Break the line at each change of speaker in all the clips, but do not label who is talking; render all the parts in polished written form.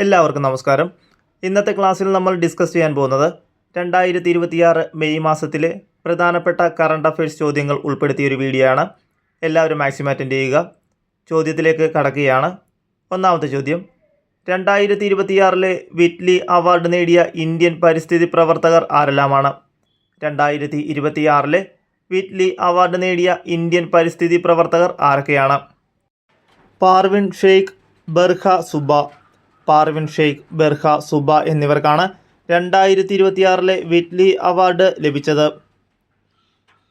എല്ലാവർക്കും നമസ്കാരം. ഇന്നത്തെ ക്ലാസ്സിൽ നമ്മൾ ഡിസ്കസ് ചെയ്യാൻ പോകുന്നത് 2026 മെയ് മാസത്തിലെ പ്രധാനപ്പെട്ട കറണ്ട് അഫയേഴ്സ് ചോദ്യങ്ങൾ ഉൾപ്പെടുത്തിയൊരു വീഡിയോ ആണ്. എല്ലാവരും മാക്സിമം അറ്റൻഡ് ചെയ്യുക. ചോദ്യത്തിലേക്ക് കടക്കുകയാണ്. ഒന്നാമത്തെ ചോദ്യം, 2026 വിറ്റ്ലി അവാർഡ് നേടിയ ഇന്ത്യൻ പരിസ്ഥിതി പ്രവർത്തകർ ആരെല്ലാമാണ്? 2026 വിറ്റ്ലി അവാർഡ് നേടിയ ഇന്ത്യൻ പരിസ്ഥിതി പ്രവർത്തകർ ആരൊക്കെയാണ്? പാർവിൻ ഷെയ്ഖ്, ബർഹ സുബ. പാർവിൻ ഷെയ്ഖ്, ബർഹ സുബ എന്നിവർക്കാണ് 2026 വിറ്റ്ലി അവാർഡ് ലഭിച്ചത്.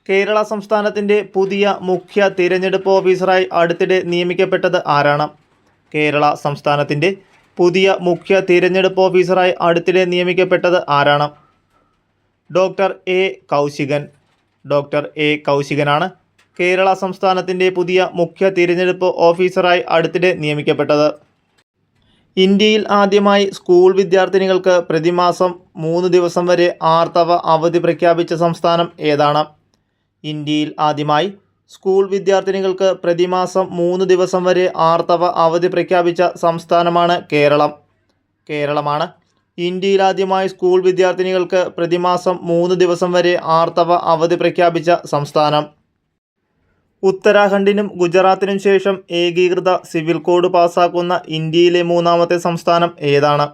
കേരള സംസ്ഥാനത്തിൻ്റെ പുതിയ മുഖ്യ തിരഞ്ഞെടുപ്പ് ഓഫീസറായി അടുത്തിടെ നിയമിക്കപ്പെട്ടത് ആരാണ്? കേരള സംസ്ഥാനത്തിൻ്റെ പുതിയ മുഖ്യ തിരഞ്ഞെടുപ്പ് ഓഫീസറായി അടുത്തിടെ നിയമിക്കപ്പെട്ടത് ആരാണ്? Doctor A Kaushikan. Doctor A കൗശികനാണ് കേരള സംസ്ഥാനത്തിൻ്റെ പുതിയ മുഖ്യ തിരഞ്ഞെടുപ്പ് ഓഫീസറായി അടുത്തിടെ നിയമിക്കപ്പെട്ടത്. ഇന്ത്യയിൽ ആദ്യമായി സ്കൂൾ വിദ്യാർത്ഥിനികൾക്ക് പ്രതിമാസം 3 ദിവസം വരെ ആർത്തവ അവധി പ്രഖ്യാപിച്ച സംസ്ഥാനം ഏതാണ്? ഇന്ത്യയിൽ ആദ്യമായി സ്കൂൾ വിദ്യാർത്ഥിനികൾക്ക് പ്രതിമാസം 3 ദിവസം വരെ ആർത്തവ അവധി പ്രഖ്യാപിച്ച സംസ്ഥാനമാണ് കേരളം. കേരളമാണ് ഇന്ത്യയിൽ ആദ്യമായി സ്കൂൾ വിദ്യാർത്ഥിനികൾക്ക് പ്രതിമാസം 3 ദിവസം വരെ ആർത്തവ അവധി പ്രഖ്യാപിച്ച സംസ്ഥാനം. ഉത്തരാഖണ്ഡിനും ഗുജറാത്തിനും ശേഷം ഏകീകൃത സിവിൽ കോഡ് പാസാക്കുന്ന ഇന്ത്യയിലെ മൂന്നാമത്തെ സംസ്ഥാനം ഏതാണ്?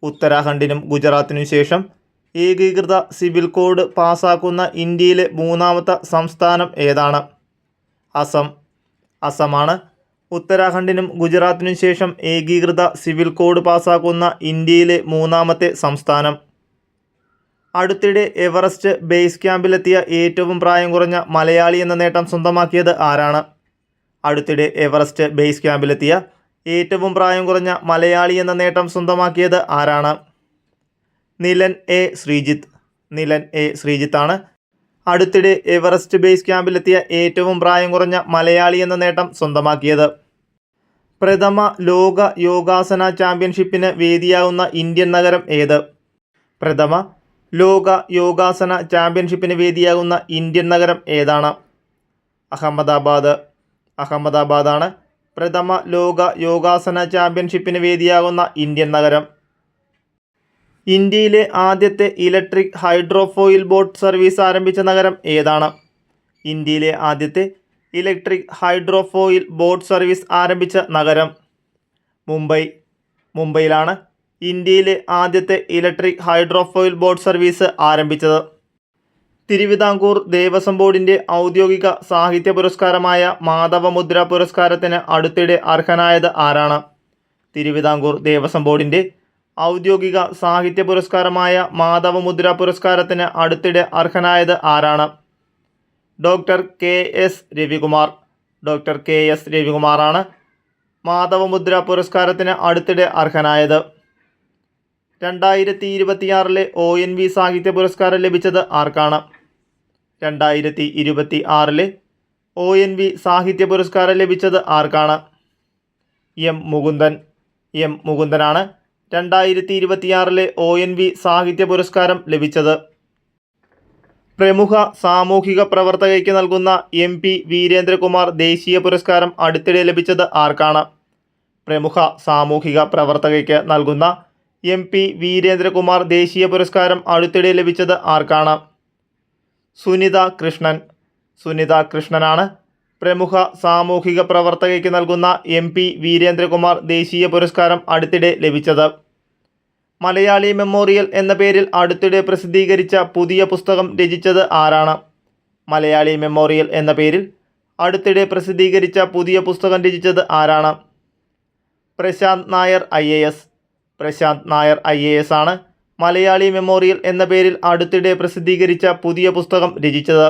ഉത്തരാഖണ്ഡിനും ഗുജറാത്തിനും ശേഷം ഏകീകൃത സിവിൽ കോഡ് പാസാക്കുന്ന ഇന്ത്യയിലെ മൂന്നാമത്തെ സംസ്ഥാനം ഏതാണ്? അസം. അസമാണ് ഉത്തരാഖണ്ഡിനും ഗുജറാത്തിനും ശേഷം ഏകീകൃത സിവിൽ കോഡ് പാസാക്കുന്ന ഇന്ത്യയിലെ മൂന്നാമത്തെ സംസ്ഥാനം. അടുത്തിടെ എവറസ്റ്റ് ബേസ് ക്യാമ്പിലെത്തിയ ഏറ്റവും പ്രായം കുറഞ്ഞ മലയാളി എന്ന നേട്ടം സ്വന്തമാക്കിയത് ആരാണ്? അടുത്തിടെ എവറസ്റ്റ് ബേസ് ക്യാമ്പിലെത്തിയ ഏറ്റവും പ്രായം കുറഞ്ഞ മലയാളി എന്ന നേട്ടം സ്വന്തമാക്കിയത് ആരാണ്? നിലൻ എ ശ്രീജിത്ത്. നിലൻ എ ശ്രീജിത്താണ് അടുത്തിടെ എവറസ്റ്റ് ബേസ് ക്യാമ്പിലെത്തിയ ഏറ്റവും പ്രായം കുറഞ്ഞ മലയാളി എന്ന നേട്ടം സ്വന്തമാക്കിയത്. പ്രഥമ ലോക യോഗാസന ചാമ്പ്യൻഷിപ്പിന് വേദിയാകുന്ന ഇന്ത്യൻ നഗരം ഏത്? പ്രഥമ ലോക യോഗാസന ചാമ്പ്യൻഷിപ്പിന് വേദിയാകുന്ന ഇന്ത്യൻ നഗരം ഏതാണ്? അഹമ്മദാബാദ്. അഹമ്മദാബാദാണ് പ്രഥമ ലോക യോഗാസന ചാമ്പ്യൻഷിപ്പിന് വേദിയാകുന്ന ഇന്ത്യൻ നഗരം. ഇന്ത്യയിലെ ആദ്യത്തെ ഇലക്ട്രിക് ഹൈഡ്രോഫോയിൽ ബോട്ട് സർവീസ് ആരംഭിച്ച നഗരം ഏതാണ്? ഇന്ത്യയിലെ ആദ്യത്തെ ഇലക്ട്രിക് ഹൈഡ്രോഫോയിൽ ബോട്ട് സർവീസ് ആരംഭിച്ച നഗരം മുംബൈ. മുംബൈയിലാണ് ഇന്ത്യയിലെ ആദ്യത്തെ ഇലക്ട്രിക് ഹൈഡ്രോഫോയിൽ ബോട്ട് സർവീസ് ആരംഭിച്ചത്. തിരുവിതാംകൂർ ദേവസ്വം ബോർഡിൻ്റെ ഔദ്യോഗിക സാഹിത്യ പുരസ്കാരമായ മാധവമുദ്ര പുരസ്കാരത്തിന് അടുത്തിടെ അർഹനായത് ആരാണ്? തിരുവിതാംകൂർ ദേവസ്വം ബോർഡിൻ്റെ ഔദ്യോഗിക സാഹിത്യ പുരസ്കാരമായ മാധവമുദ്ര പുരസ്കാരത്തിന് അടുത്തിടെ അർഹനായത് ആരാണ്? Doctor K S Ravikumar. Doctor K S രവികുമാറാണ് മാധവമുദ്ര പുരസ്കാരത്തിന് അടുത്തിടെ അർഹനായത്. 2026 ONV സാഹിത്യ പുരസ്കാരം ലഭിച്ചത് ആർക്കാണ്? 2026 ONV സാഹിത്യ പുരസ്കാരം ലഭിച്ചത് ആർക്കാണ്? എം മുകുന്ദൻ. എം മുകുന്ദനാണ് 2026 ONV സാഹിത്യ പുരസ്കാരം ലഭിച്ചത്. പ്രമുഖ സാമൂഹിക പ്രവർത്തകയ്ക്ക് നൽകുന്ന MP വീരേന്ദ്രകുമാർ ദേശീയ പുരസ്കാരം അടുത്തിടെ ലഭിച്ചത് ആർക്കാണ്? പ്രമുഖ സാമൂഹിക പ്രവർത്തകയ്ക്ക് നൽകുന്ന MP വീരേന്ദ്രകുമാർ ദേശീയ പുരസ്കാരം അടുത്തിടെ ലഭിച്ചത് ആർക്കാണ്? സുനിത കൃഷ്ണൻ. സുനിത കൃഷ്ണനാണ് പ്രമുഖ സാമൂഹിക പ്രവർത്തകയ്ക്ക് നൽകുന്ന MP വീരേന്ദ്രകുമാർ ദേശീയ പുരസ്കാരം അടുത്തിടെ ലഭിച്ചത്. മലയാളി മെമ്മോറിയൽ എന്ന പേരിൽ അടുത്തിടെ പ്രസിദ്ധീകരിച്ച പുതിയ പുസ്തകം രചിച്ചത് ആരാണ്? മലയാളി മെമ്മോറിയൽ എന്ന പേരിൽ അടുത്തിടെ പ്രസിദ്ധീകരിച്ച പുതിയ പുസ്തകം രചിച്ചത് ആരാണ്? പ്രശാന്ത് നായർ IAS. പ്രശാന്ത് നായർ IAS ആണ് മലയാളി മെമ്മോറിയൽ എന്ന പേരിൽ അടുത്തിടെ പ്രസിദ്ധീകരിച്ച പുതിയ പുസ്തകം രചിച്ചത്.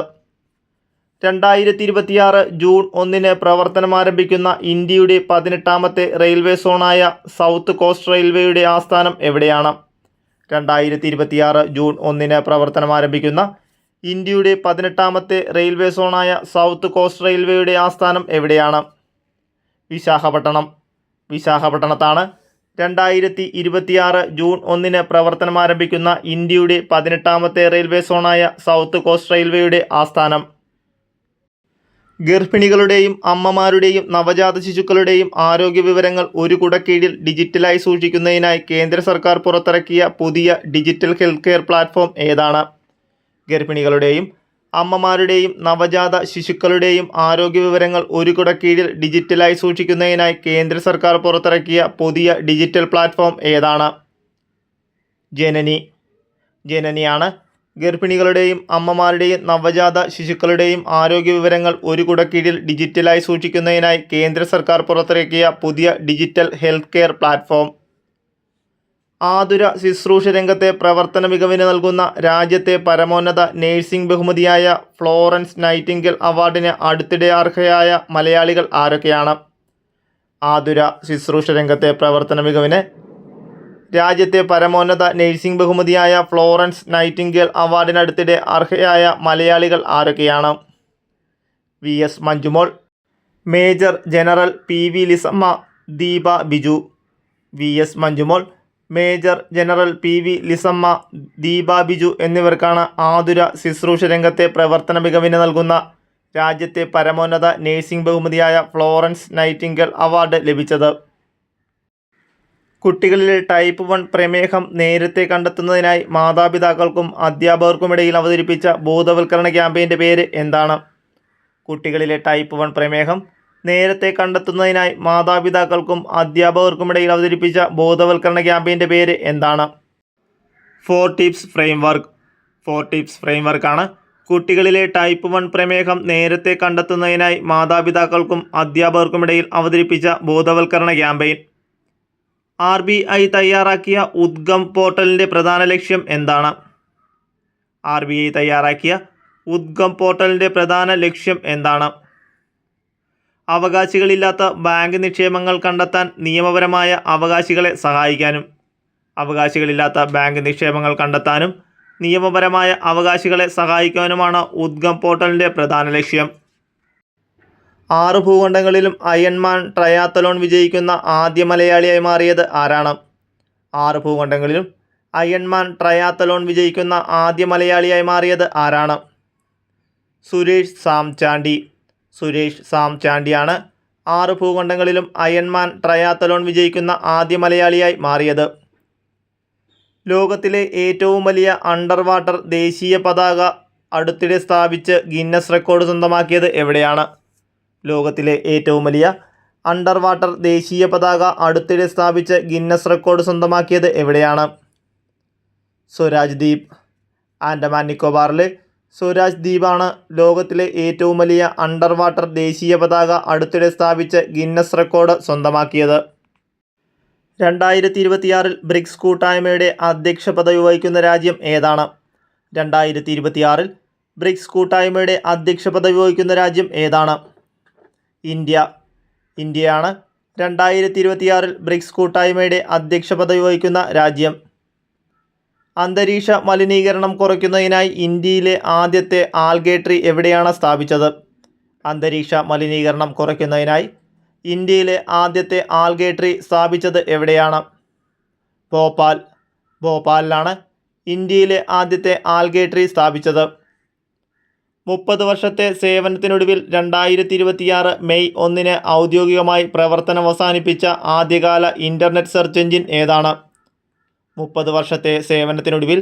2026 ജൂൺ 1 പ്രവർത്തനമാരംഭിക്കുന്ന ഇന്ത്യയുടെ 18ാമത്തെ റെയിൽവേ സോണായ സൗത്ത് കോസ്റ്റ് റെയിൽവേയുടെ ആസ്ഥാനം എവിടെയാണ്? 2026 ജൂൺ 1 പ്രവർത്തനമാരംഭിക്കുന്ന ഇന്ത്യയുടെ 18ാമത്തെ റെയിൽവേ സോണായ സൗത്ത് കോസ്റ്റ് റെയിൽവേയുടെ ആസ്ഥാനം എവിടെയാണ്? വിശാഖപട്ടണം. വിശാഖപട്ടണത്താണ് 2026 ജൂൺ 1 പ്രവർത്തനമാരംഭിക്കുന്ന ഇന്ത്യയുടെ 18ാമത്തെ റെയിൽവേ സോണായ സൗത്ത് കോസ്റ്റ് റെയിൽവേയുടെ ആസ്ഥാനം. ഗർഭിണികളുടെയും അമ്മമാരുടെയും നവജാത ശിശുക്കളുടെയും ആരോഗ്യ വിവരങ്ങൾ ഒരു കുടക്കീഴിൽ ഡിജിറ്റലായി സൂക്ഷിക്കുന്നതിനായി കേന്ദ്ര സർക്കാർ പുറത്തിറക്കിയ പുതിയ ഡിജിറ്റൽ ഹെൽത്ത് കെയർ പ്ലാറ്റ്ഫോം ഏതാണ്? ഗർഭിണികളുടെയും അമ്മമാരുടെയും നവജാത ശിശുക്കളുടെയും ആരോഗ്യ വിവരങ്ങൾ ഒരു കുടക്കീഴിൽ ഡിജിറ്റലായി സൂക്ഷിക്കുന്നതിനായി കേന്ദ്ര സർക്കാർ പുറത്തിറക്കിയ പുതിയ ഡിജിറ്റൽ പ്ലാറ്റ്ഫോം ഏതാണ്? ജനനി. ജനനിയാണ് ഗർഭിണികളുടെയും അമ്മമാരുടെയും നവജാത ശിശുക്കളുടെയും ആരോഗ്യ വിവരങ്ങൾ ഒരു കുടക്കീഴിൽ ഡിജിറ്റലായി സൂക്ഷിക്കുന്നതിനായി കേന്ദ്ര സർക്കാർ പുറത്തിറക്കിയ പുതിയ ഡിജിറ്റൽ ഹെൽത്ത് കെയർ പ്ലാറ്റ്ഫോം. ആതുര ശുശ്രൂഷ രംഗത്തെ പ്രവർത്തന മികവിന് നൽകുന്ന രാജ്യത്തെ പരമോന്നത നഴ്സിംഗ് ബഹുമതിയായ ഫ്ലോറൻസ് നൈറ്റിംഗേൽ അവാർഡിന് അടുത്തിടെ അർഹയായ മലയാളികൾ ആരൊക്കെയാണ്? ആതുര ശുശ്രൂഷ രംഗത്തെ പ്രവർത്തന മികവിന് രാജ്യത്തെ പരമോന്നത നഴ്സിംഗ് ബഹുമതിയായ ഫ്ലോറൻസ് നൈറ്റിംഗേൽ അവാർഡിനടുത്തിടെ അർഹയായ മലയാളികൾ ആരൊക്കെയാണ്? VS Manjumol, major general PV Lissamma, Deepa Biju. VS Manjumol, major general PV Lissamma, Deepa Biju എന്നിവർക്കാണ് ആതുര ശുശ്രൂഷ രംഗത്തെ പ്രവർത്തന മികവിന് നൽകുന്ന രാജ്യത്തെ പരമോന്നത നഴ്സിംഗ് ബഹുമതിയായ ഫ്ലോറൻസ് നൈറ്റിംഗേൽ അവാർഡ് ലഭിച്ചത്. കുട്ടികളിലെ ടൈപ്പ് 1 പ്രമേഹം നേരത്തെ കണ്ടെത്തുന്നതിനായി മാതാപിതാക്കൾക്കും അധ്യാപകർക്കുമിടയിൽ അവതരിപ്പിച്ച ബോധവൽക്കരണ ക്യാമ്പയിൻ്റെ പേര് എന്താണ്? കുട്ടികളിലെ ടൈപ്പ് 1 പ്രമേഹം നേരത്തെ കണ്ടെത്തുന്നതിനായി മാതാപിതാക്കൾക്കും അധ്യാപകർക്കുമിടയിൽ അവതരിപ്പിച്ച ബോധവൽക്കരണ ക്യാമ്പയിൻ്റെ പേര് എന്താണ്? 4 ടിപ്സ് ഫ്രെയിംവർക്ക്. 4 ടിപ്സ് ഫ്രെയിംവർക്കാണ് കുട്ടികളിലെ ടൈപ്പ് 1 പ്രമേഹം നേരത്തെ കണ്ടെത്തുന്നതിനായി മാതാപിതാക്കൾക്കും അധ്യാപകർക്കുമിടയിൽ അവതരിപ്പിച്ച ബോധവൽക്കരണ ക്യാമ്പയിൻ. RBI തയ്യാറാക്കിയ ഉദ്ഗം പോർട്ടലിൻ്റെ പ്രധാന ലക്ഷ്യം എന്താണ്? RBI തയ്യാറാക്കിയ ഉദ്ഗം പോർട്ടലിൻ്റെ പ്രധാന ലക്ഷ്യം എന്താണ്? അവകാശികളില്ലാത്ത ബാങ്ക് നിക്ഷേപങ്ങൾ കണ്ടെത്താൻ നിയമപരമായ അവകാശികളെ സഹായിക്കാനും. അവകാശികളില്ലാത്ത ബാങ്ക് നിക്ഷേപങ്ങൾ കണ്ടെത്താനും നിയമപരമായ അവകാശികളെ സഹായിക്കാനുമാണ് ഉദ്ഗം പോർട്ടലിൻ്റെ പ്രധാന ലക്ഷ്യം. 6 ഭൂഖണ്ഡങ്ങളിലും അയൺമാൻ ട്രയാത്തലോൺ വിജയിക്കുന്ന ആദ്യ മലയാളിയായി മാറിയത് ആരാണ്? 6 ഭൂഖണ്ഡങ്ങളിലും അയൺമാൻ ട്രയാത്തലോൺ വിജയിക്കുന്ന ആദ്യ മലയാളിയായി മാറിയത് ആരാണ്? സുരേഷ് സാംചാണ്ടി. സുരേഷ് സാംചാണ്ടിയാണ് 6 ഭൂഖണ്ഡങ്ങളിലും അയൺമാൻ ട്രയാത്തലോൺ വിജയിക്കുന്ന ആദ്യ മലയാളിയായി മാറിയത്. ലോകത്തിലെ ഏറ്റവും വലിയ അണ്ടർ വാട്ടർ ദേശീയ പതാക അടുത്തിടെ സ്ഥാപിച്ച് ഗിന്നസ് റെക്കോർഡ് സ്വന്തമാക്കിയത് എവിടെയാണ്? ലോകത്തിലെ ഏറ്റവും വലിയ അണ്ടർ വാട്ടർ ദേശീയ പതാക അടുത്തിടെ സ്ഥാപിച്ച് ഗിന്നസ് റെക്കോർഡ് സ്വന്തമാക്കിയത് എവിടെയാണ്? സ്വരാജ് ദ്വീപ്. ആൻഡമാൻ നിക്കോബാറിലെ സ്വരാജ് ദ്വീപാണ് ലോകത്തിലെ ഏറ്റവും വലിയ അണ്ടർ വാട്ടർ ദേശീയ പതാക അടുത്തിടെ സ്ഥാപിച്ച് ഗിന്നസ് റെക്കോർഡ് സ്വന്തമാക്കിയത്. 2026 ബ്രിക്സ് കൂട്ടായ്മയുടെ അധ്യക്ഷ പദവി വഹിക്കുന്ന രാജ്യം ഏതാണ്? 2026 ബ്രിക്സ് കൂട്ടായ്മയുടെ അധ്യക്ഷ പദവി വഹിക്കുന്ന രാജ്യം ഏതാണ്? ഇന്ത്യ. ഇന്ത്യയാണ് 2026 ബ്രിക്സ് കൂട്ടായ്മയുടെ അധ്യക്ഷ പദവി വഹിക്കുന്ന രാജ്യം. അന്തരീക്ഷ മലിനീകരണം കുറയ്ക്കുന്നതിനായി ഇന്ത്യയിലെ ആദ്യത്തെ ആൽഗേ ട്രീ എവിടെയാണ് സ്ഥാപിച്ചത്? അന്തരീക്ഷ മലിനീകരണം കുറയ്ക്കുന്നതിനായി ഇന്ത്യയിലെ ആദ്യത്തെ ആൽഗേ ട്രീ സ്ഥാപിച്ചത് എവിടെയാണ്? ഭോപ്പാൽ. ഭോപ്പാലിലാണ് ഇന്ത്യയിലെ ആദ്യത്തെ ആൽഗേ ട്രീ സ്ഥാപിച്ചത്. 30 വർഷത്തെ സേവനത്തിനൊടുവിൽ 2026 മെയ് 1 ഔദ്യോഗികമായി പ്രവർത്തനം അവസാനിപ്പിച്ച ആദ്യകാല ഇൻ്റർനെറ്റ് സെർച്ച് എഞ്ചിൻ ഏതാണ്? 30 വർഷത്തെ സേവനത്തിനൊടുവിൽ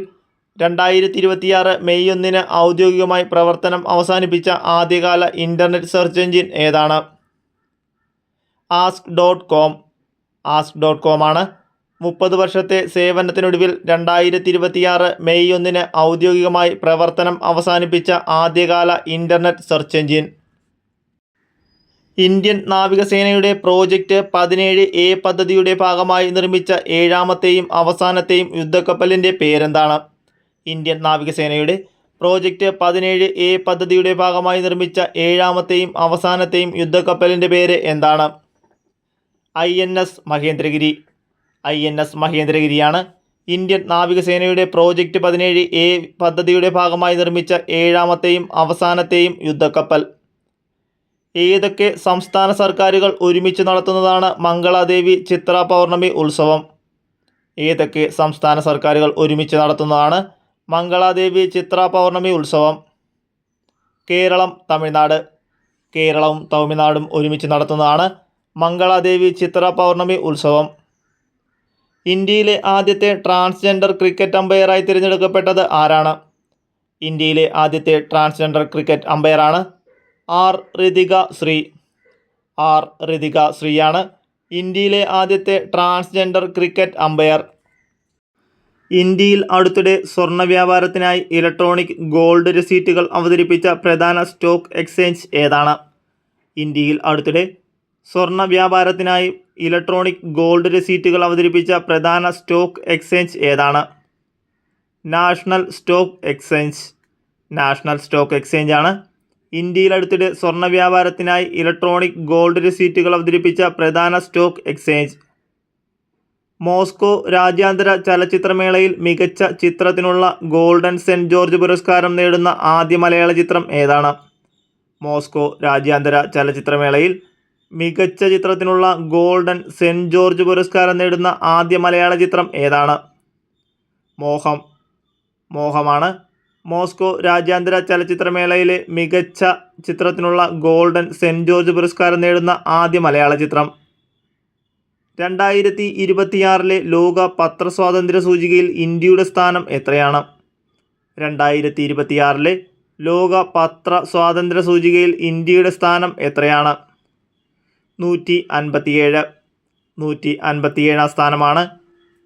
2026 മെയ് 1 ഔദ്യോഗികമായി പ്രവർത്തനം അവസാനിപ്പിച്ച ആദ്യകാല ഇൻ്റർനെറ്റ് സെർച്ച് എഞ്ചിൻ ഏതാണ്? ask.com. ask.com ആണ് 30 വർഷത്തെ സേവനത്തിനൊടുവിൽ 2026 മെയ് 1 ഔദ്യോഗികമായി പ്രവർത്തനം അവസാനിപ്പിച്ച ആദ്യകാല ഇൻ്റർനെറ്റ് സെർച്ച് എഞ്ചിൻ. ഇന്ത്യൻ നാവികസേനയുടെ പ്രോജക്റ്റ് 17A പദ്ധതിയുടെ ഭാഗമായി നിർമ്മിച്ച 7ാമത്തെയും അവസാനത്തെയും യുദ്ധക്കപ്പലിൻ്റെ പേരെന്താണ്? ഇന്ത്യൻ നാവികസേനയുടെ പ്രോജക്റ്റ് 17A പദ്ധതിയുടെ ഭാഗമായി നിർമ്മിച്ച 7ാമത്തെയും അവസാനത്തെയും യുദ്ധക്കപ്പലിൻ്റെ പേര് എന്താണ്? INS മഹേന്ദ്രഗിരി. INS മഹേന്ദ്രഗിരിയാണ് ഇന്ത്യൻ നാവികസേനയുടെ പ്രോജക്റ്റ് 17A പദ്ധതിയുടെ ഭാഗമായി നിർമ്മിച്ച 7ാമത്തെയും അവസാനത്തെയും യുദ്ധക്കപ്പൽ. ഏതൊക്കെ സംസ്ഥാന സർക്കാരുകൾ ഒരുമിച്ച് നടത്തുന്നതാണ് മംഗളാദേവി ചിത്ര പൗർണമി ഉത്സവം? ഏതൊക്കെ സംസ്ഥാന സർക്കാരുകൾ ഒരുമിച്ച് നടത്തുന്നതാണ് മംഗളാദേവി ചിത്ര പൗർണമി ഉത്സവം? കേരളം, തമിഴ്നാട്. കേരളവും തമിഴ്നാടും ഒരുമിച്ച് നടത്തുന്നതാണ് മംഗളാദേവി ചിത്ര പൗർണമി ഉത്സവം. ഇന്ത്യയിലെ ആദ്യത്തെ ട്രാൻസ്ജെൻഡർ ക്രിക്കറ്റ് അമ്പയറായി തിരഞ്ഞെടുക്കപ്പെട്ടത് ആരാണ്? ഇന്ത്യയിലെ ആദ്യത്തെ ട്രാൻസ്ജെൻഡർ ക്രിക്കറ്റ് അമ്പയറാണ് ആർ ഋതിക ശ്രീ. ആർ ഋതിക ശ്രീയാണ് ഇന്ത്യയിലെ ആദ്യത്തെ ട്രാൻസ്ജെൻഡർ ക്രിക്കറ്റ് അമ്പയർ. ഇന്ത്യയിൽ അടുത്തിടെ സ്വർണ്ണ വ്യാപാരത്തിനായി ഇലക്ട്രോണിക് ഗോൾഡ് രസീറ്റുകൾ അവതരിപ്പിച്ച പ്രധാന സ്റ്റോക്ക് എക്സ്ചേഞ്ച് ഏതാണ്? ഇന്ത്യയിൽ അടുത്തിടെ സ്വർണ്ണ വ്യാപാരത്തിനായി ഇലക്ട്രോണിക് ഗോൾഡ് രസീറ്റുകൾ അവതരിപ്പിച്ച പ്രധാന സ്റ്റോക്ക് എക്സ്ചേഞ്ച് ഏതാണ്? National stock exchange. National stock exchange ആണ് ഇന്ത്യയിൽ അടുത്തിടെ സ്വർണ്ണ വ്യാപാരത്തിനായി ഇലക്ട്രോണിക് ഗോൾഡ് രസീറ്റുകൾ അവതരിപ്പിച്ച പ്രധാന സ്റ്റോക്ക് എക്സ്ചേഞ്ച്. മോസ്കോ രാജ്യാന്തര ചലച്ചിത്രമേളയിൽ മികച്ച ചിത്രത്തിനുള്ള ഗോൾഡൻ സെന്റ് ജോർജ് പുരസ്കാരം നേടുന്ന ആദ്യ മലയാള ചിത്രം ഏതാണ്? മോസ്കോ രാജ്യാന്തര ചലച്ചിത്രമേളയിൽ മികച്ച ചിത്രത്തിനുള്ള ഗോൾഡൻ സെന്റ് ജോർജ് പുരസ്കാരം നേടുന്ന ആദ്യ മലയാള ചിത്രം ഏതാണ്? മോഹം. മോഹമാണ് മോസ്കോ രാജ്യാന്തര ചലച്ചിത്രമേളയിലെ മികച്ച ചിത്രത്തിനുള്ള ഗോൾഡൻ സെന്റ് ജോർജ് പുരസ്കാരം നേടുന്ന ആദ്യ മലയാള ചിത്രം. 2026 ലോക പത്രസ്വാതന്ത്ര്യ സൂചികയിൽ ഇന്ത്യയുടെ സ്ഥാനം എത്രയാണ്? 2026 ലോക പത്ര സ്വാതന്ത്ര്യ സൂചികയിൽ ഇന്ത്യയുടെ സ്ഥാനം എത്രയാണ്? 157. 157 സ്ഥാനമാണ്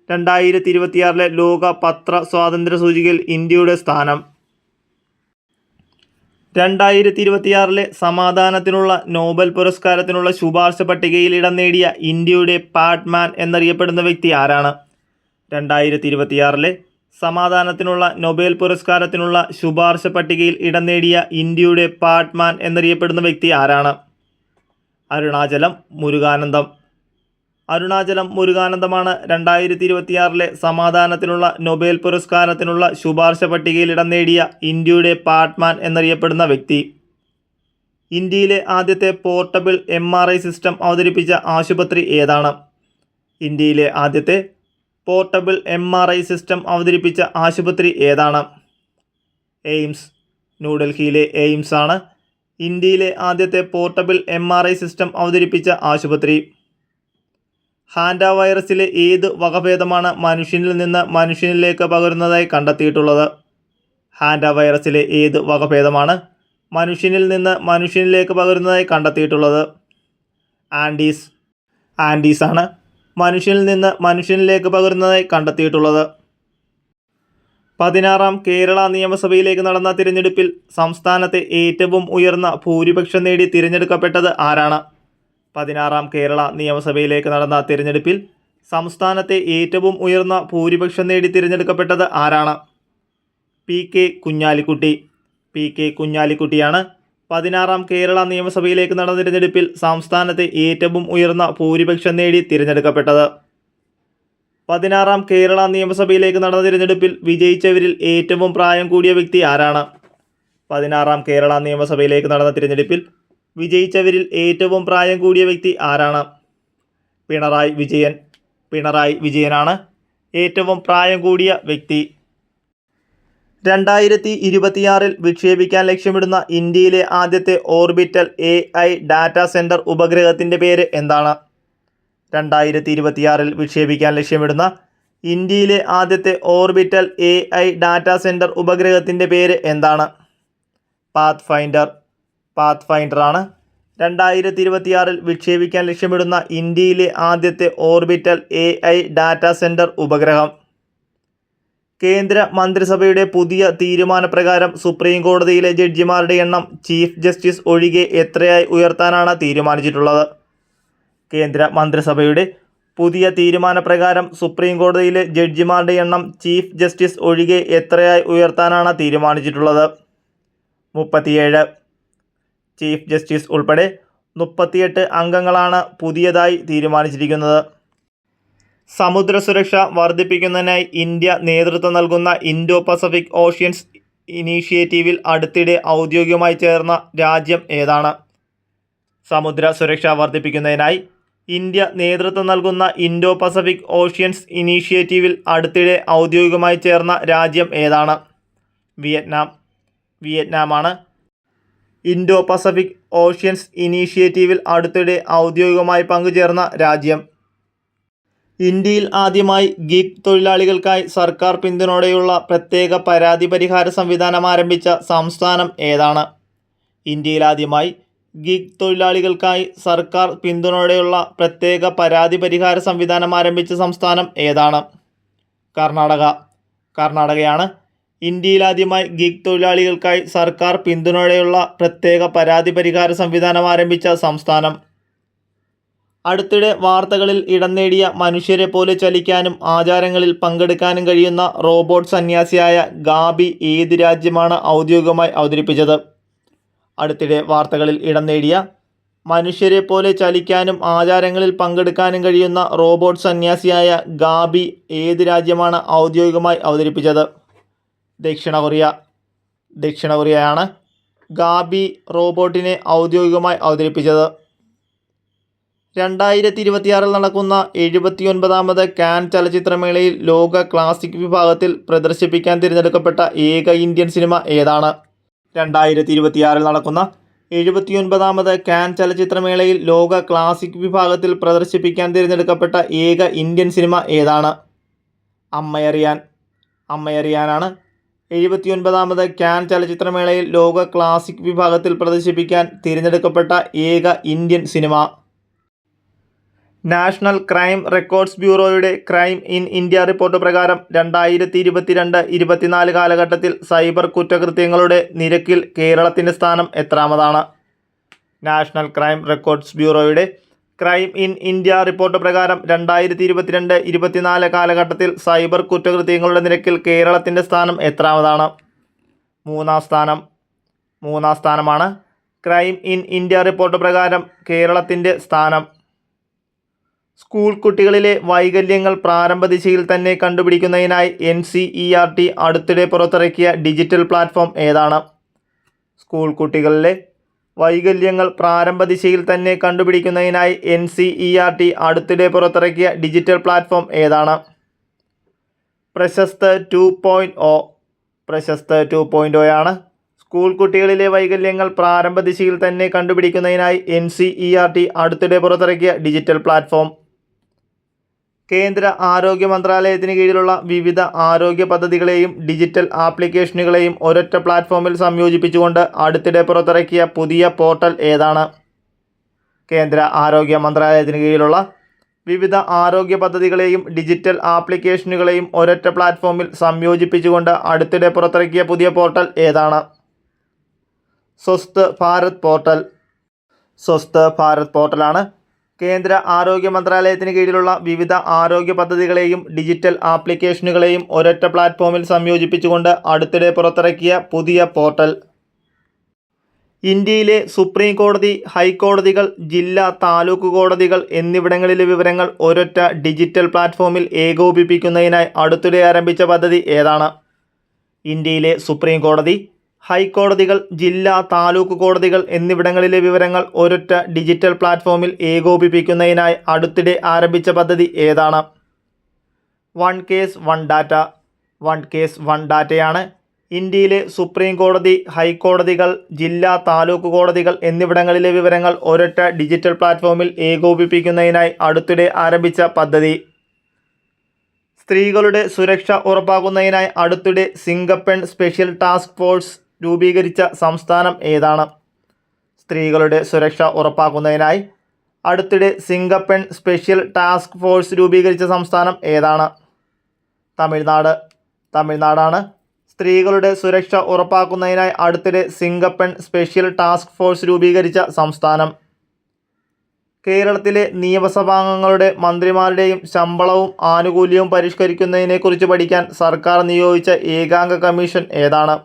2026 ലോക പത്ര സ്വാതന്ത്ര്യ സൂചികയിൽ ഇന്ത്യയുടെ സ്ഥാനം. 2026 സമാധാനത്തിനുള്ള നോബൽ പുരസ്കാരത്തിനുള്ള ശുപാർശ പട്ടികയിൽ ഇടം നേടിയ ഇന്ത്യയുടെ പാഡ്മാൻ എന്നറിയപ്പെടുന്ന വ്യക്തി ആരാണ്? 2026 സമാധാനത്തിനുള്ള നൊബേൽ പുരസ്കാരത്തിനുള്ള ശുപാർശ പട്ടികയിൽ ഇടം നേടിയ ഇന്ത്യയുടെ പാഡ്മാൻ എന്നറിയപ്പെടുന്ന വ്യക്തി ആരാണ്? അരുണാചലം മുരുകാനന്ദം. അരുണാചലം മുരുകാനന്ദമാണ് 2026 സമാധാനത്തിനുള്ള നൊബേൽ പുരസ്കാരത്തിനുള്ള ശുപാർശ പട്ടികയിൽ ഇടം നേടിയ ഇന്ത്യയുടെ പാഡ്മാൻ എന്നറിയപ്പെടുന്ന വ്യക്തി. ഇന്ത്യയിലെ ആദ്യത്തെ പോർട്ടബിൾ MRI സിസ്റ്റം അവതരിപ്പിച്ച ആശുപത്രി ഏതാണ്? ഇന്ത്യയിലെ ആദ്യത്തെ പോർട്ടബിൾ MRI സിസ്റ്റം അവതരിപ്പിച്ച ആശുപത്രി ഏതാണ്? എയിംസ്. ന്യൂഡൽഹിയിലെ എയിംസ് ആണ് ഇന്ത്യയിലെ ആദ്യത്തെ പോർട്ടബിൾ MRI സിസ്റ്റം അവതരിപ്പിച്ച ആശുപത്രി. ഹാൻഡ വൈറസിലെ ഏത് വകഭേദമാണ് മനുഷ്യനിൽ നിന്ന് മനുഷ്യനിലേക്ക് പകരുന്നതായി കണ്ടെത്തിയിട്ടുള്ളത്? ഹാൻഡ വൈറസിലെ ഏത് വകഭേദമാണ് മനുഷ്യനിൽ നിന്ന് മനുഷ്യനിലേക്ക് പകരുന്നതായി കണ്ടെത്തിയിട്ടുള്ളത്? ആൻഡീസ്. ആൻഡീസ് ആണ് മനുഷ്യനിൽ നിന്ന് മനുഷ്യനിലേക്ക് പകരുന്നതായി കണ്ടെത്തിയിട്ടുള്ളത്. 16ാം കേരള നിയമസഭയിലേക്ക് നടന്ന തിരഞ്ഞെടുപ്പിൽ സംസ്ഥാനത്തെ ഏറ്റവും ഉയർന്ന ഭൂരിപക്ഷം നേടി തിരഞ്ഞെടുക്കപ്പെട്ടത് ആരാണ്? 16ാം കേരള നിയമസഭയിലേക്ക് നടന്ന തിരഞ്ഞെടുപ്പിൽ സംസ്ഥാനത്തെ ഏറ്റവും ഉയർന്ന ഭൂരിപക്ഷം നേടി തിരഞ്ഞെടുക്കപ്പെട്ടത് ആരാണ്? PK കുഞ്ഞാലിക്കുട്ടി. PK കുഞ്ഞാലിക്കുട്ടിയാണ് 16ാം കേരള നിയമസഭയിലേക്ക് നടന്ന തിരഞ്ഞെടുപ്പിൽ സംസ്ഥാനത്തെ ഏറ്റവും ഉയർന്ന ഭൂരിപക്ഷം നേടി തിരഞ്ഞെടുക്കപ്പെട്ടത്. 16ാം കേരള നിയമസഭയിലേക്ക് നടന്ന തിരഞ്ഞെടുപ്പിൽ വിജയിച്ചവരിൽ ഏറ്റവും പ്രായം കൂടിയ വ്യക്തി ആരാണ്? 16ാം കേരള നിയമസഭയിലേക്ക് നടന്ന തിരഞ്ഞെടുപ്പിൽ വിജയിച്ചവരിൽ ഏറ്റവും പ്രായം കൂടിയ വ്യക്തി ആരാണ്? പിണറായി വിജയൻ. പിണറായി വിജയനാണ് ഏറ്റവും പ്രായം കൂടിയ വ്യക്തി. 2026 വിക്ഷേപിക്കാൻ ലക്ഷ്യമിടുന്ന ഇന്ത്യയിലെ ആദ്യത്തെ ഓർബിറ്റൽ AI ഡാറ്റാ സെൻറ്റർ ഉപഗ്രഹത്തിൻ്റെ പേര് എന്താണ്? 2026 വിക്ഷേപിക്കാൻ ലക്ഷ്യമിടുന്ന ഇന്ത്യയിലെ ആദ്യത്തെ ഓർബിറ്റൽ AI ഡാറ്റാ സെൻറ്റർ ഉപഗ്രഹത്തിൻ്റെ പേര് എന്താണ്? പാത്ത്ഫൈൻഡർ. പാത്ത്ഫൈൻഡർ ആണ് 2026 വിക്ഷേപിക്കാൻ ലക്ഷ്യമിടുന്ന ഇന്ത്യയിലെ ആദ്യത്തെ ഓർബിറ്റൽ AI ഡാറ്റാ സെൻറ്റർ ഉപഗ്രഹം. കേന്ദ്ര മന്ത്രിസഭയുടെ പുതിയ തീരുമാനപ്രകാരം സുപ്രീം കോടതിയിലെ ജഡ്ജിമാരുടെ എണ്ണം ചീഫ് ജസ്റ്റിസ് ഒഴികെ എത്രയായി ഉയർത്താനാണ് തീരുമാനിച്ചിട്ടുള്ളത്? കേന്ദ്ര മന്ത്രിസഭയുടെ പുതിയ തീരുമാനപ്രകാരം സുപ്രീം കോടതിയിലെ ജഡ്ജിമാരുടെ എണ്ണം ചീഫ് ജസ്റ്റിസ് ഒഴികെ എത്രയായി ഉയർത്താനാണ് തീരുമാനിച്ചിട്ടുള്ളത്? 37. ചീഫ് ജസ്റ്റിസ് ഉൾപ്പെടെ 38 അംഗങ്ങളാണ് പുതിയതായി തീരുമാനിച്ചിരിക്കുന്നത്. സമുദ്ര സുരക്ഷ വർദ്ധിപ്പിക്കുന്നതിനായി ഇന്ത്യ നേതൃത്വം നൽകുന്ന ഇൻഡോ പസഫിക് ഓഷ്യൻസ് ഇനീഷ്യേറ്റീവിൽ അടുത്തിടെ ഔദ്യോഗികമായി ചേർന്ന രാജ്യം ഏതാണ്? സമുദ്ര സുരക്ഷ വർദ്ധിപ്പിക്കുന്നതിനായി ഇന്ത്യ നേതൃത്വം നൽകുന്ന ഇൻഡോ പസഫിക് ഓഷ്യൻസ് ഇനീഷ്യേറ്റീവിൽ അടുത്തിടെ ഔദ്യോഗികമായി ചേർന്ന രാജ്യം ഏതാണ്? വിയറ്റ്നാം. വിയറ്റ്നാമാണ് ഇൻഡോ പസഫിക് ഓഷ്യൻസ് ഇനീഷ്യേറ്റീവിൽ അടുത്തിടെ ഔദ്യോഗികമായി പങ്കുചേർന്ന രാജ്യം. ഇന്ത്യയിൽ ആദ്യമായി ഗിഗ് തൊഴിലാളികൾക്കായി സർക്കാർ പിന്തുണയോടെയുള്ള പ്രത്യേക പരാതി പരിഹാര സംവിധാനം ആരംഭിച്ച സംസ്ഥാനം ഏതാണ്? ഇന്ത്യയിൽ ആദ്യമായി ഗിഗ് തൊഴിലാളികൾക്കായി സർക്കാർ പിന്തുണയോടെയുള്ള പ്രത്യേക പരാതി പരിഹാര സംവിധാനം ആരംഭിച്ച സംസ്ഥാനം ഏതാണ്? കർണാടക. കർണാടകയാണ് ഇന്ത്യയിൽ ആദ്യമായി ഗിഗ് തൊഴിലാളികൾക്കായി സർക്കാർ പിന്തുണയോടെയുള്ള പ്രത്യേക പരാതി പരിഹാര സംവിധാനം ആരംഭിച്ച സംസ്ഥാനം. അടുത്തിടെ വാർത്തകളിൽ ഇടം നേടിയ മനുഷ്യരെ പോലെ ചലിക്കാനും ആചാരങ്ങളിൽ പങ്കെടുക്കാനും കഴിയുന്ന റോബോട്ട് സന്യാസിയായ ഗാബി ഏത് രാജ്യമാണ് ഔദ്യോഗികമായി അവതരിപ്പിച്ചത്? അടുത്തിടെ വാർത്തകളിൽ ഇടം നേടിയ മനുഷ്യരെ പോലെ ചലിക്കാനും ആചാരങ്ങളിൽ പങ്കെടുക്കാനും കഴിയുന്ന റോബോട്ട് സന്യാസിയായ ഗാബി ഏത് രാജ്യമാണ് ഔദ്യോഗികമായി അവതരിപ്പിച്ചത്? ദക്ഷിണ കൊറിയ. ദക്ഷിണ കൊറിയയാണ് ഗാബി റോബോട്ടിനെ ഔദ്യോഗികമായി അവതരിപ്പിച്ചത്. 2026 നടക്കുന്ന 79ാമത് കാൻ ചലച്ചിത്രമേളയിൽ ലോക ക്ലാസിക് വിഭാഗത്തിൽ പ്രദർശിപ്പിക്കാൻ തിരഞ്ഞെടുക്കപ്പെട്ട ഏക ഇന്ത്യൻ സിനിമ ഏതാണ്? 2026 നടക്കുന്ന 79ാമത് കാൻ ചലച്ചിത്രമേളയിൽ ലോക ക്ലാസിക് വിഭാഗത്തിൽ പ്രദർശിപ്പിക്കാൻ തിരഞ്ഞെടുക്കപ്പെട്ട ഏക ഇന്ത്യൻ സിനിമ ഏതാണ്? അമ്മയറിയാൻ. അമ്മയറിയാനാണ് 79ാമത് കാൻ ചലച്ചിത്രമേളയിൽ ലോക ക്ലാസിക് വിഭാഗത്തിൽ പ്രദർശിപ്പിക്കാൻ തിരഞ്ഞെടുക്കപ്പെട്ട ഏക ഇന്ത്യൻ സിനിമ. നാഷണൽ ക്രൈം റെക്കോർഡ്സ് ബ്യൂറോയുടെ ക്രൈം ഇൻ ഇന്ത്യ റിപ്പോർട്ട് പ്രകാരം 2022-24 കാലഘട്ടത്തിൽ സൈബർ കുറ്റകൃത്യങ്ങളുടെ നിരക്കിൽ കേരളത്തിൻ്റെ സ്ഥാനം എത്രാമതാണ്? നാഷണൽ ക്രൈം റെക്കോർഡ്സ് ബ്യൂറോയുടെ ക്രൈം ഇൻ ഇന്ത്യ റിപ്പോർട്ട് പ്രകാരം 2022-24 കാലഘട്ടത്തിൽ സൈബർ കുറ്റകൃത്യങ്ങളുടെ നിരക്കിൽ കേരളത്തിൻ്റെ സ്ഥാനം എത്രാമതാണ്? മൂന്നാം സ്ഥാനം. മൂന്നാം സ്ഥാനമാണ് ക്രൈം ഇൻ ഇന്ത്യ റിപ്പോർട്ട് പ്രകാരം കേരളത്തിൻ്റെ സ്ഥാനം. സ്കൂൾ കുട്ടികളിലെ വൈകല്യങ്ങൾ പ്രാരംഭ ദിശയിൽ തന്നെ കണ്ടുപിടിക്കുന്നതിനായി NCERT അടുത്തിടെ പുറത്തിറക്കിയ ഡിജിറ്റൽ പ്ലാറ്റ്ഫോം ഏതാണ്? സ്കൂൾ കുട്ടികളിലെ വൈകല്യങ്ങൾ പ്രാരംഭ ദിശയിൽ തന്നെ കണ്ടുപിടിക്കുന്നതിനായി NCERT അടുത്തിടെ പുറത്തിറക്കിയ ഡിജിറ്റൽ പ്ലാറ്റ്ഫോം ഏതാണ്? പ്രശസ്ത് 2.0. പ്രശസ്ത് 2.0 സ്കൂൾ കുട്ടികളിലെ വൈകല്യങ്ങൾ പ്രാരംഭ ദിശയിൽ തന്നെ കണ്ടുപിടിക്കുന്നതിനായി NCERT അടുത്തിടെ പുറത്തിറക്കിയ ഡിജിറ്റൽ പ്ലാറ്റ്ഫോം. കേന്ദ്ര ആരോഗ്യ മന്ത്രാലയത്തിന് കീഴിലുള്ള വിവിധ ആരോഗ്യ പദ്ധതികളെയും ഡിജിറ്റൽ ആപ്ലിക്കേഷനുകളെയും ഒരൊറ്റ പ്ലാറ്റ്ഫോമിൽ സംയോജിപ്പിച്ചുകൊണ്ട് അടുത്തിടെ പുറത്തിറക്കിയ പുതിയ പോർട്ടൽ ഏതാണ്? കേന്ദ്ര ആരോഗ്യ മന്ത്രാലയത്തിന് കീഴിലുള്ള വിവിധ ആരോഗ്യ പദ്ധതികളെയും ഡിജിറ്റൽ ആപ്ലിക്കേഷനുകളെയും ഒരൊറ്റ പ്ലാറ്റ്ഫോമിൽ സംയോജിപ്പിച്ചുകൊണ്ട് അടുത്തിടെ പുറത്തിറക്കിയ പുതിയ പോർട്ടൽ ഏതാണ്? സ്വസ്ഥ് ഭാരത് പോർട്ടൽ. സ്വസ്ഥ് ഭാരത് പോർട്ടലാണ് കേന്ദ്ര ആരോഗ്യ മന്ത്രാലയത്തിന് കീഴിലുള്ള വിവിധ ആരോഗ്യ പദ്ധതികളെയും ഡിജിറ്റൽ ആപ്ലിക്കേഷനുകളെയും ഒരൊറ്റ പ്ലാറ്റ്ഫോമിൽ സംയോജിപ്പിച്ചുകൊണ്ട് അടുത്തിടെ പുറത്തിറക്കിയ പുതിയ പോർട്ടൽ. ഇന്ത്യയിലെ സുപ്രീം കോടതി, ഹൈക്കോടതികൾ, ജില്ലാ താലൂക്ക് കോടതികൾ എന്നിവിടങ്ങളിലെ വിവരങ്ങൾ ഒരൊറ്റ ഡിജിറ്റൽ പ്ലാറ്റ്ഫോമിൽ ഏകോപിപ്പിക്കുന്നതിനായി അടുത്തിടെ ആരംഭിച്ച പദ്ധതി ഏതാണ്? ഇന്ത്യയിലെ സുപ്രീം കോടതി, ഹൈക്കോടതികൾ, ജില്ലാ താലൂക്ക് കോടതികൾ എന്നിവിടങ്ങളിലെ വിവരങ്ങൾ ഒരൊറ്റ ഡിജിറ്റൽ പ്ലാറ്റ്ഫോമിൽ ഏകോപിപ്പിക്കുന്നതിനായി അടുത്തിടെ ആരംഭിച്ച പദ്ധതി ഏതാണ്? One case one data. One case one ഡാറ്റയാണ് ഇന്ത്യയിലെ സുപ്രീം കോടതി, ഹൈക്കോടതികൾ, ജില്ലാ താലൂക്ക് കോടതികൾ എന്നിവിടങ്ങളിലെ വിവരങ്ങൾ ഒരൊറ്റ ഡിജിറ്റൽ പ്ലാറ്റ്ഫോമിൽ ഏകോപിപ്പിക്കുന്നതിനായി അടുത്തിടെ ആരംഭിച്ച പദ്ധതി. സ്ത്രീകളുടെ സുരക്ഷ ഉറപ്പാക്കുന്നതിനായി അടുത്തിടെ സിംഗപ്പെൺ സ്പെഷ്യൽ ടാസ്ക് ഫോഴ്സ് രൂപീകരിച്ച സംസ്ഥാനം ഏതാണ്? സ്ത്രീകളുടെ സുരക്ഷ ഉറപ്പാക്കുന്നതിനായി അടുത്തിടെ സിംഗപ്പെൺ സ്പെഷ്യൽ ടാസ്ക് ഫോഴ്സ് രൂപീകരിച്ച സംസ്ഥാനം ഏതാണ്? തമിഴ്നാട്. തമിഴ്നാടാണ് സ്ത്രീകളുടെ സുരക്ഷ ഉറപ്പാക്കുന്നതിനായി അടുത്തിടെ സിംഗപ്പെൺ സ്പെഷ്യൽ ടാസ്ക് ഫോഴ്സ് രൂപീകരിച്ച സംസ്ഥാനം. കേരളത്തിലെ നിയമസഭാംഗങ്ങളുടെ, മന്ത്രിമാരുടെയും ശമ്പളവും ആനുകൂല്യവും പരിഷ്കരിക്കുന്നതിനെക്കുറിച്ച് പഠിക്കാൻ സർക്കാർ നിയോഗിച്ച ഏകാംഗ കമ്മീഷൻ ഏതാണ്?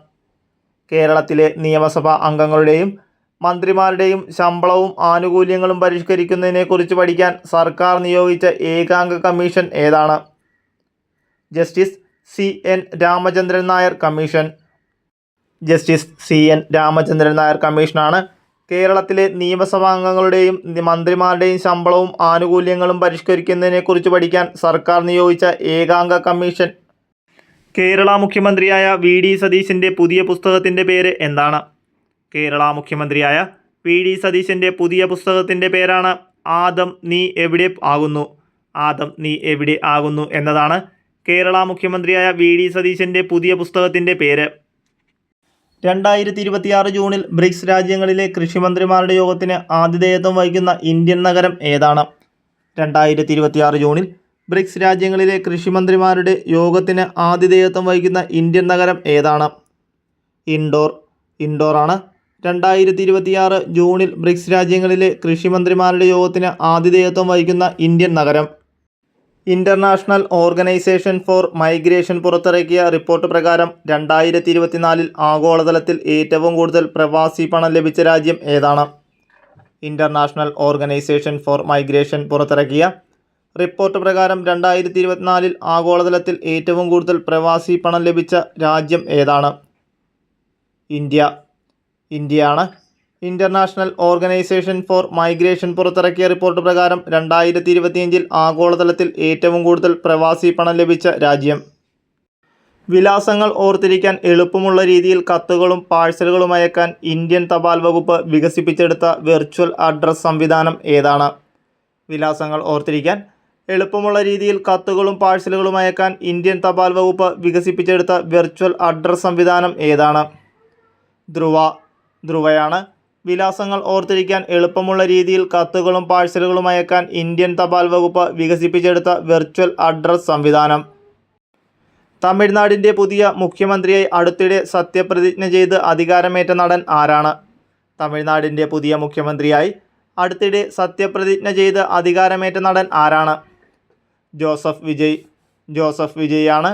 കേരളത്തിലെ നിയമസഭാ അംഗങ്ങളുടെയും മന്ത്രിമാരുടെയും ശമ്പളവും ആനുകൂല്യങ്ങളും പരിഷ്കരിക്കുന്നതിനെക്കുറിച്ച് പഠിക്കാൻ സർക്കാർ നിയോഗിച്ച ഏകാംഗ കമ്മീഷൻ ഏതാണ്? Justice CN Ramachandran Nair commission. Justice CN Ramachandran Nair കമ്മീഷനാണ് കേരളത്തിലെ നിയമസഭാംഗങ്ങളുടെയും മന്ത്രിമാരുടെയും ശമ്പളവും ആനുകൂല്യങ്ങളും പരിഷ്കരിക്കുന്നതിനെക്കുറിച്ച് പഠിക്കാൻ സർക്കാർ നിയോഗിച്ച ഏകാംഗ കമ്മീഷൻ. കേരള മുഖ്യമന്ത്രിയായ VD സതീശൻ്റെ പുതിയ പുസ്തകത്തിൻ്റെ പേര് എന്താണ്? കേരള മുഖ്യമന്ത്രിയായ വി ഡി സതീശൻ്റെ പുതിയ പുസ്തകത്തിൻ്റെ പേരാണ് ആദം നീ എവിടെ ആകുന്നു. ആദം നീ എവിടെ ആകുന്നു എന്നതാണ് കേരള മുഖ്യമന്ത്രിയായ വി ഡി സതീശൻ്റെ പുതിയ പുസ്തകത്തിൻ്റെ പേര്. 2026 ജൂണിൽ ബ്രിക്സ് രാജ്യങ്ങളിലെ കൃഷിമന്ത്രിമാരുടെ യോഗത്തിന് ആതിഥേയത്വം വഹിക്കുന്ന ഇന്ത്യൻ നഗരം ഏതാണ്? 2026 ജൂണിൽ ബ്രിക്സ് രാജ്യങ്ങളിലെ കൃഷിമന്ത്രിമാരുടെ യോഗത്തിന് ആതിഥേയത്വം വഹിക്കുന്ന ഇന്ത്യൻ നഗരം ഏതാണ്? ഇൻഡോറാണ്. 2026 ജൂണിൽ ബ്രിക്സ് രാജ്യങ്ങളിലെ കൃഷിമന്ത്രിമാരുടെ യോഗത്തിന് ആതിഥേയത്വം വഹിക്കുന്ന ഇന്ത്യൻ നഗരം. ഇൻ്റർനാഷണൽ ഓർഗനൈസേഷൻ ഫോർ മൈഗ്രേഷൻ പുറത്തിറക്കിയ റിപ്പോർട്ട് പ്രകാരം 2024 ആഗോളതലത്തിൽ ഏറ്റവും കൂടുതൽ പ്രവാസി പണം ലഭിച്ച രാജ്യം ഏതാണ്? ഇൻ്റർനാഷണൽ ഓർഗനൈസേഷൻ ഫോർ മൈഗ്രേഷൻ പുറത്തിറക്കിയ റിപ്പോർട്ട് പ്രകാരം 2024 ആഗോളതലത്തിൽ ഏറ്റവും കൂടുതൽ പ്രവാസി പണം ലഭിച്ച രാജ്യം ഏതാണ്? ഇന്ത്യയാണ്. ഇൻ്റർനാഷണൽ ഓർഗനൈസേഷൻ ഫോർ മൈഗ്രേഷൻ പുറത്തിറക്കിയ റിപ്പോർട്ട് പ്രകാരം 2025 ആഗോളതലത്തിൽ ഏറ്റവും കൂടുതൽ പ്രവാസി പണം ലഭിച്ച രാജ്യം. വിലാസങ്ങൾ ഓർത്തിരിക്കാൻ എളുപ്പമുള്ള രീതിയിൽ കത്തുകളും പാഴ്സലുകളും അയക്കാൻ ഇന്ത്യൻ തപാൽ വകുപ്പ് വികസിപ്പിച്ചെടുത്ത വെർച്വൽ അഡ്രസ് സംവിധാനം ഏതാണ്? വിലാസങ്ങൾ ഓർത്തിരിക്കാൻ എളുപ്പമുള്ള രീതിയിൽ കത്തുകളും പാഴ്സലുകളും അയക്കാൻ ഇന്ത്യൻ തപാൽ വകുപ്പ് വികസിപ്പിച്ചെടുത്ത വെർച്വൽ അഡ്രസ് സംവിധാനം ഏതാണ്? ധ്രുവയാണ്. വിലാസങ്ങൾ ഓർത്തിരിക്കാൻ എളുപ്പമുള്ള രീതിയിൽ കത്തുകളും പാഴ്സലുകളും അയക്കാൻ ഇന്ത്യൻ തപാൽ വകുപ്പ് വികസിപ്പിച്ചെടുത്ത വെർച്വൽ അഡ്രസ് സംവിധാനം. തമിഴ്നാടിൻ്റെ പുതിയ മുഖ്യമന്ത്രിയായി അടുത്തിടെ സത്യപ്രതിജ്ഞ ചെയ്ത് അധികാരമേറ്റ നടൻ ആരാണ്? തമിഴ്നാടിൻ്റെ പുതിയ മുഖ്യമന്ത്രിയായി അടുത്തിടെ സത്യപ്രതിജ്ഞ ചെയ്ത് അധികാരമേറ്റ നടൻ ആരാണ്? ജോസഫ് വിജയാണ്.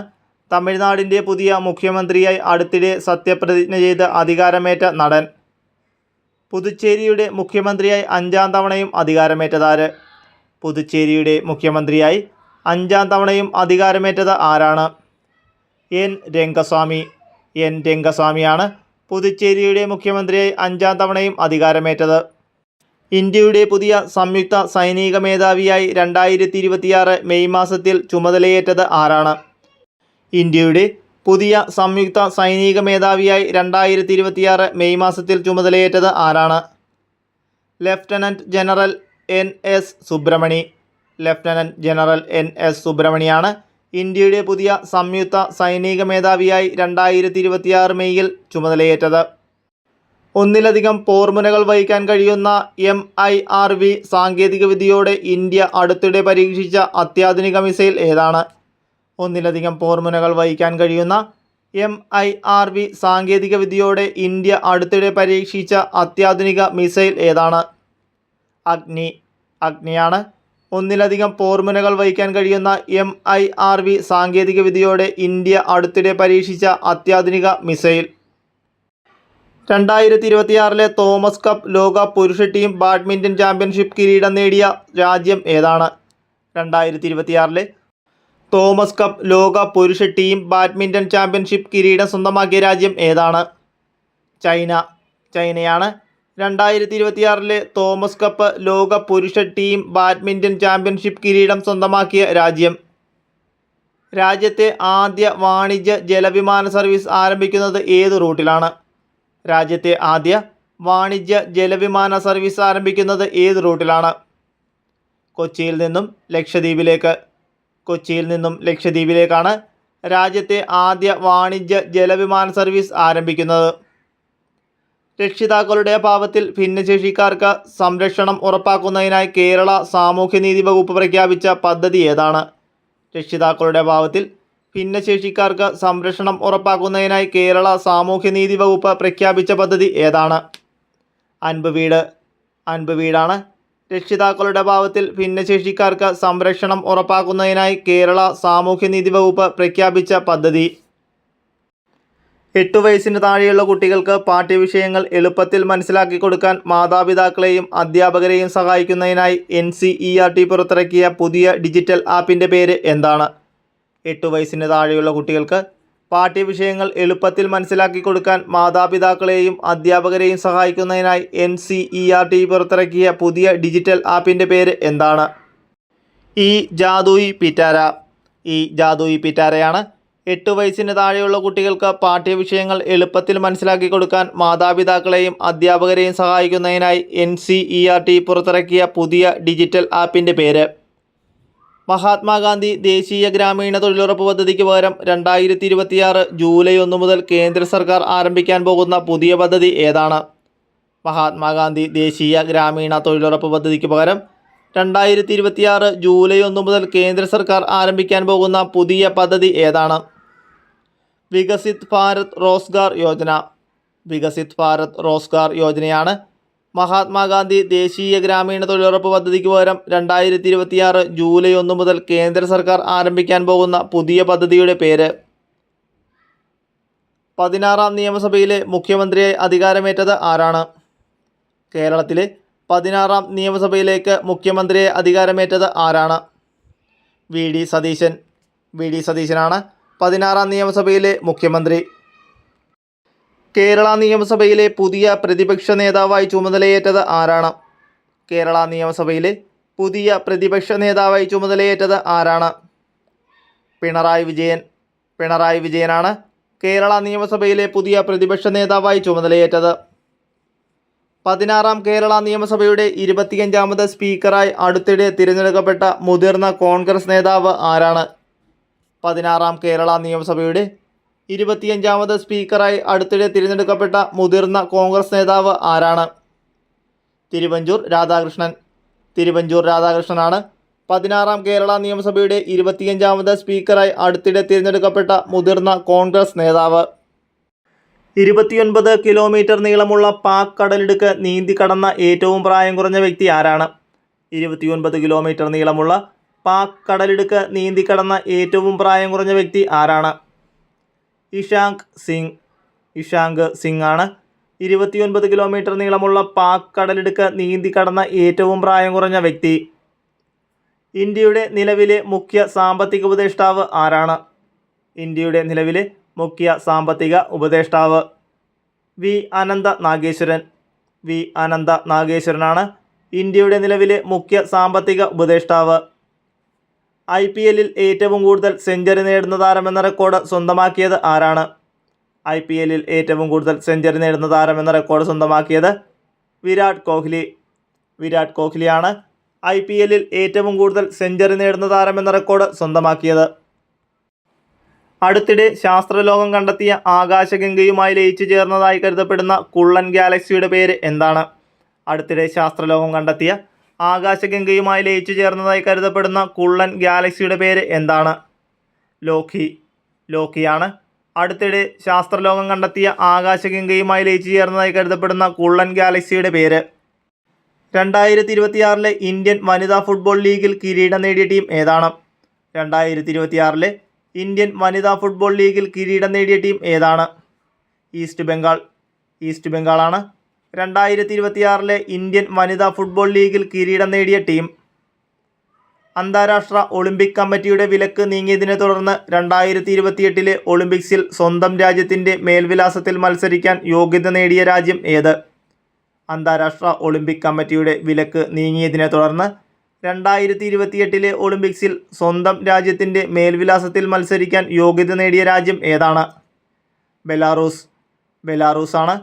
തമിഴ്നാടിൻ്റെ പുതിയ മുഖ്യമന്ത്രിയായി അടുത്തിടെ സത്യപ്രതിജ്ഞ ചെയ്ത് അധികാരമേറ്റ നടൻ. പുതുച്ചേരിയുടെ മുഖ്യമന്ത്രിയായി 5ാം തവണയും അധികാരമേറ്റതാര്? പുതുച്ചേരിയുടെ മുഖ്യമന്ത്രിയായി 5ാം തവണയും അധികാരമേറ്റത് ആരാണ്? എൻ രംഗസ്വാമിയാണ് പുതുച്ചേരിയുടെ മുഖ്യമന്ത്രിയായി 5ാം തവണയും അധികാരമേറ്റത്. ഇന്ത്യയുടെ പുതിയ സംയുക്ത സൈനിക മേധാവിയായി 2026 മെയ് മാസത്തിൽ ചുമതലയേറ്റത് ആരാണ്? ഇന്ത്യയുടെ പുതിയ സംയുക്ത സൈനിക മേധാവിയായി 2026 മെയ് മാസത്തിൽ ചുമതലയേറ്റത് ആരാണ്? ലഫ്റ്റനൻറ്റ് ജനറൽ NS സുബ്രഹ്മണിയാണ് ഇന്ത്യയുടെ പുതിയ സംയുക്ത സൈനിക മേധാവിയായി 2026 മെയ്യിൽ ചുമതലയേറ്റത്. ഒന്നിലധികം പോർമുനകൾ വഹിക്കാൻ കഴിയുന്ന MIRV സാങ്കേതികവിദ്യയോടെ ഇന്ത്യ അടുത്തിടെ പരീക്ഷിച്ച അത്യാധുനിക മിസൈൽ ഏതാണ്? ഒന്നിലധികം പോർമുനകൾ വഹിക്കാൻ കഴിയുന്ന MIRV സാങ്കേതികവിദ്യയോടെ ഇന്ത്യ അടുത്തിടെ പരീക്ഷിച്ച അത്യാധുനിക മിസൈൽ ഏതാണ്? അഗ്നിയാണ്. ഒന്നിലധികം പോർമുനകൾ വഹിക്കാൻ കഴിയുന്ന MIRV സാങ്കേതികവിദ്യയോടെ ഇന്ത്യ അടുത്തിടെ പരീക്ഷിച്ച അത്യാധുനിക മിസൈൽ. 2026 തോമസ് കപ്പ് ലോക പുരുഷ ടീം ബാഡ്മിൻ്റൺ ചാമ്പ്യൻഷിപ്പ് കിരീടം നേടിയ രാജ്യം ഏതാണ്? 2026 തോമസ് കപ്പ് ലോക പുരുഷ ടീം ബാഡ്മിൻ്റൺ ചാമ്പ്യൻഷിപ്പ് കിരീടം സ്വന്തമാക്കിയ രാജ്യം ഏതാണ്? ചൈനയാണ്. 2026 തോമസ് കപ്പ് ലോക പുരുഷ ടീം ബാഡ്മിൻ്റൺ ചാമ്പ്യൻഷിപ്പ് കിരീടം സ്വന്തമാക്കിയ രാജ്യം. രാജ്യത്തെ ആദ്യ വാണിജ്യ ജലവിമാന സർവീസ് ആരംഭിക്കുന്നത് ഏത് റൂട്ടിലാണ്? രാജ്യത്തെ ആദ്യ വാണിജ്യ ജലവിമാന സർവീസ് ആരംഭിക്കുന്നത് ഏത് റൂട്ടിലാണ്? കൊച്ചിയിൽ നിന്നും ലക്ഷദ്വീപിലേക്കാണ് രാജ്യത്തെ ആദ്യ വാണിജ്യ ജലവിമാന സർവീസ് ആരംഭിക്കുന്നത്. രക്ഷിതാക്കളുടെ അഭാവത്തിൽ ഭിന്നശേഷിക്കാർക്ക് സംരക്ഷണം ഉറപ്പാക്കുന്നതിനായി കേരള സാമൂഹ്യനീതി വകുപ്പ് പ്രഖ്യാപിച്ച പദ്ധതി ഏതാണ്? രക്ഷിതാക്കളുടെ അഭാവത്തിൽ ഭിന്നശേഷിക്കാർക്ക് സംരക്ഷണം ഉറപ്പാക്കുന്നതിനായി കേരള സാമൂഹ്യനീതി വകുപ്പ് പ്രഖ്യാപിച്ച പദ്ധതി ഏതാണ്? അൻപ് വീടാണ്. രക്ഷിതാക്കളുടെ അഭാവത്തിൽ ഭിന്നശേഷിക്കാർക്ക് സംരക്ഷണം ഉറപ്പാക്കുന്നതിനായി കേരള സാമൂഹ്യനീതി വകുപ്പ് പ്രഖ്യാപിച്ച പദ്ധതി. 8 വയസ്സിന് താഴെയുള്ള കുട്ടികൾക്ക് പാഠ്യവിഷയങ്ങൾ എളുപ്പത്തിൽ മനസ്സിലാക്കി കൊടുക്കാൻ മാതാപിതാക്കളെയും അധ്യാപകരെയും സഹായിക്കുന്നതിനായി NCERT പുറത്തിറക്കിയ പുതിയ ഡിജിറ്റൽ ആപ്പിൻ്റെ പേര് എന്താണ്? 8 വയസ്സിന് താഴെയുള്ള കുട്ടികൾക്ക് പാഠ്യവിഷയങ്ങൾ എളുപ്പത്തിൽ മനസ്സിലാക്കി കൊടുക്കാൻ മാതാപിതാക്കളെയും അധ്യാപകരെയും സഹായിക്കുന്നതിനായി NCERT പുറത്തിറക്കിയ പുതിയ ഡിജിറ്റൽ ആപ്പിൻ്റെ പേര് എന്താണ്? ഈ ജാദുയി പിറ്റാരയാണ് 8 വയസ്സിന് താഴെയുള്ള കുട്ടികൾക്ക് പാഠ്യവിഷയങ്ങൾ എളുപ്പത്തിൽ മനസ്സിലാക്കി കൊടുക്കാൻ മാതാപിതാക്കളെയും അധ്യാപകരെയും സഹായിക്കുന്നതിനായി NCERT പുറത്തിറക്കിയ പുതിയ ഡിജിറ്റൽ ആപ്പിൻ്റെ പേര്. മഹാത്മാഗാന്ധി ദേശീയ ഗ്രാമീണ തൊഴിലുറപ്പ് പദ്ധതിക്ക് പകരം 2026 ജൂലൈ 1 മുതൽ കേന്ദ്ര സർക്കാർ ആരംഭിക്കാൻ പോകുന്ന പുതിയ പദ്ധതി ഏതാണ്? മഹാത്മാഗാന്ധി ദേശീയ ഗ്രാമീണ തൊഴിലുറപ്പ് പദ്ധതിക്ക് പകരം 2026 ജൂലൈ 1 മുതൽ കേന്ദ്ര സർക്കാർ ആരംഭിക്കാൻ പോകുന്ന പുതിയ പദ്ധതി ഏതാണ്? വികസിത് ഭാരത് റോസ്ഗാർ യോജന. വികസിത് ഭാരത് റോസ്ഗാർ യോജനയാണ് മഹാത്മാഗാന്ധി ദേശീയ ഗ്രാമീണ തൊഴിലുറപ്പ് പദ്ധതിക്ക് പകരം 2026 ജൂലൈ 1 മുതൽ കേന്ദ്ര സർക്കാർ ആരംഭിക്കാൻ പോകുന്ന പുതിയ പദ്ധതിയുടെ പേര്. 16ാം നിയമസഭയിലെ മുഖ്യമന്ത്രിയായി അധികാരമേറ്റത് ആരാണ്? കേരളത്തിലെ 16ാം നിയമസഭയിലേക്ക് മുഖ്യമന്ത്രിയെ അധികാരമേറ്റത് ആരാണ്? VD സതീശൻ. VD സതീശനാണ് 16ാം നിയമസഭയിലെ മുഖ്യമന്ത്രി. കേരള നിയമസഭയിലെ പുതിയ പ്രതിപക്ഷ നേതാവായി ചുമതലയേറ്റത് ആരാണ്? കേരള നിയമസഭയിലെ പുതിയ പ്രതിപക്ഷ നേതാവായി ചുമതലയേറ്റത് ആരാണ്? പിണറായി വിജയൻ. പിണറായി വിജയനാണ് കേരള നിയമസഭയിലെ പുതിയ പ്രതിപക്ഷ നേതാവായി ചുമതലയേറ്റത്. 16ാം കേരള നിയമസഭയുടെ 25ാമത് സ്പീക്കറായി അടുത്തിടെ തിരഞ്ഞെടുക്കപ്പെട്ട മുതിർന്ന കോൺഗ്രസ് നേതാവ് ആരാണ്? 16ാം കേരള നിയമസഭയുടെ 25ാമത് സ്പീക്കറായി അടുത്തിടെ തിരഞ്ഞെടുക്കപ്പെട്ട മുതിർന്ന കോൺഗ്രസ് നേതാവ് ആരാണ്? തിരുവഞ്ചൂർ രാധാകൃഷ്ണൻ. തിരുവഞ്ചൂർ രാധാകൃഷ്ണനാണ് 16ാം കേരള നിയമസഭയുടെ 25ാമത് സ്പീക്കറായി അടുത്തിടെ തിരഞ്ഞെടുക്കപ്പെട്ട മുതിർന്ന കോൺഗ്രസ് നേതാവ്. 29 കിലോമീറ്റർ നീളമുള്ള പാക് കടലിടുക്ക് നീന്തി കടന്ന ഏറ്റവും പ്രായം കുറഞ്ഞ വ്യക്തി ആരാണ്? 29 കിലോമീറ്റർ നീളമുള്ള പാക് കടലിടുക്ക് നീന്തി കടന്ന ഏറ്റവും പ്രായം കുറഞ്ഞ വ്യക്തി ആരാണ്? ഇഷാങ്ക് സിംഗ്. ഇഷാങ്ക് സിംഗ് ആണ് 29 കിലോമീറ്റർ നീളമുള്ള പാക് കടലിടുക്ക് നീന്തി കടന്ന ഏറ്റവും പ്രായം കുറഞ്ഞ വ്യക്തി. ഇന്ത്യയുടെ നിലവിലെ മുഖ്യ സാമ്പത്തിക ഉപദേഷ്ടാവ് ആരാണ്? ഇന്ത്യയുടെ നിലവിലെ മുഖ്യ സാമ്പത്തിക ഉപദേഷ്ടാവ് വി അനന്ത നാഗേശ്വരൻ. വി അനന്ത നാഗേശ്വരനാണ് ഇന്ത്യയുടെ നിലവിലെ മുഖ്യ സാമ്പത്തിക ഉപദേഷ്ടാവ്. IPLൽ ഏറ്റവും കൂടുതൽ സെഞ്ചുറി നേടുന്ന താരമെന്ന റെക്കോർഡ് സ്വന്തമാക്കിയത് ആരാണ്? IPLൽ ഏറ്റവും കൂടുതൽ സെഞ്ചുറി നേടുന്ന താരമെന്ന റെക്കോർഡ് സ്വന്തമാക്കിയത് വിരാട് കോഹ്ലി. വിരാട് കോഹ്ലിയാണ് IPLൽ ഏറ്റവും കൂടുതൽ സെഞ്ചുറി നേടുന്ന താരമെന്ന റെക്കോർഡ് സ്വന്തമാക്കിയത്. അടുത്തിടെ ശാസ്ത്രലോകം കണ്ടെത്തിയ ആകാശഗംഗയുമായി ലയിച്ചു ചേർന്നതായി കരുതപ്പെടുന്ന കുള്ളൻ ഗാലക്സിയുടെ പേര് എന്താണ്? അടുത്തിടെ ശാസ്ത്രലോകം കണ്ടെത്തിയ ആകാശഗംഗയുമായി ലയിച്ചു ചേർന്നതായി കരുതപ്പെടുന്ന കുള്ളൻ ഗാലക്സിയുടെ പേര് എന്താണ്? ലോക്കി. ലോക്കിയാണ് അടുത്തിടെ ശാസ്ത്രലോകം കണ്ടെത്തിയ ആകാശഗംഗയുമായി ലയിച്ചു ചേർന്നതായി കരുതപ്പെടുന്ന കുള്ളൻ ഗാലക്സിയുടെ പേര്. 2026 ഇന്ത്യൻ വനിതാ ഫുട്ബോൾ ലീഗിൽ കിരീടം നേടിയ ടീം ഏതാണ്? 2026 ഇന്ത്യൻ വനിതാ ഫുട്ബോൾ ലീഗിൽ കിരീടം നേടിയ ടീം ഏതാണ്? ഈസ്റ്റ് ബംഗാൾ. ഈസ്റ്റ് ബംഗാളാണ് 2026 ഇന്ത്യൻ വനിതാ ഫുട്ബോൾ ലീഗിൽ കിരീടം നേടിയ ടീം. അന്താരാഷ്ട്ര ഒളിമ്പിക് കമ്മിറ്റിയുടെ വിലക്ക് നീങ്ങിയതിനെ തുടർന്ന് 2028 ഒളിമ്പിക്സിൽ സ്വന്തം രാജ്യത്തിൻ്റെ മേൽവിലാസത്തിൽ മത്സരിക്കാൻ യോഗ്യത നേടിയ രാജ്യം ഏത്? അന്താരാഷ്ട്ര ഒളിമ്പിക് കമ്മിറ്റിയുടെ വിലക്ക് നീങ്ങിയതിനെ തുടർന്ന് 2028 ഒളിമ്പിക്സിൽ സ്വന്തം രാജ്യത്തിൻ്റെ മേൽവിലാസത്തിൽ മത്സരിക്കാൻ യോഗ്യത നേടിയ രാജ്യം ഏതാണ്? ബെലാറൂസ്. ബെലാറൂസാണ്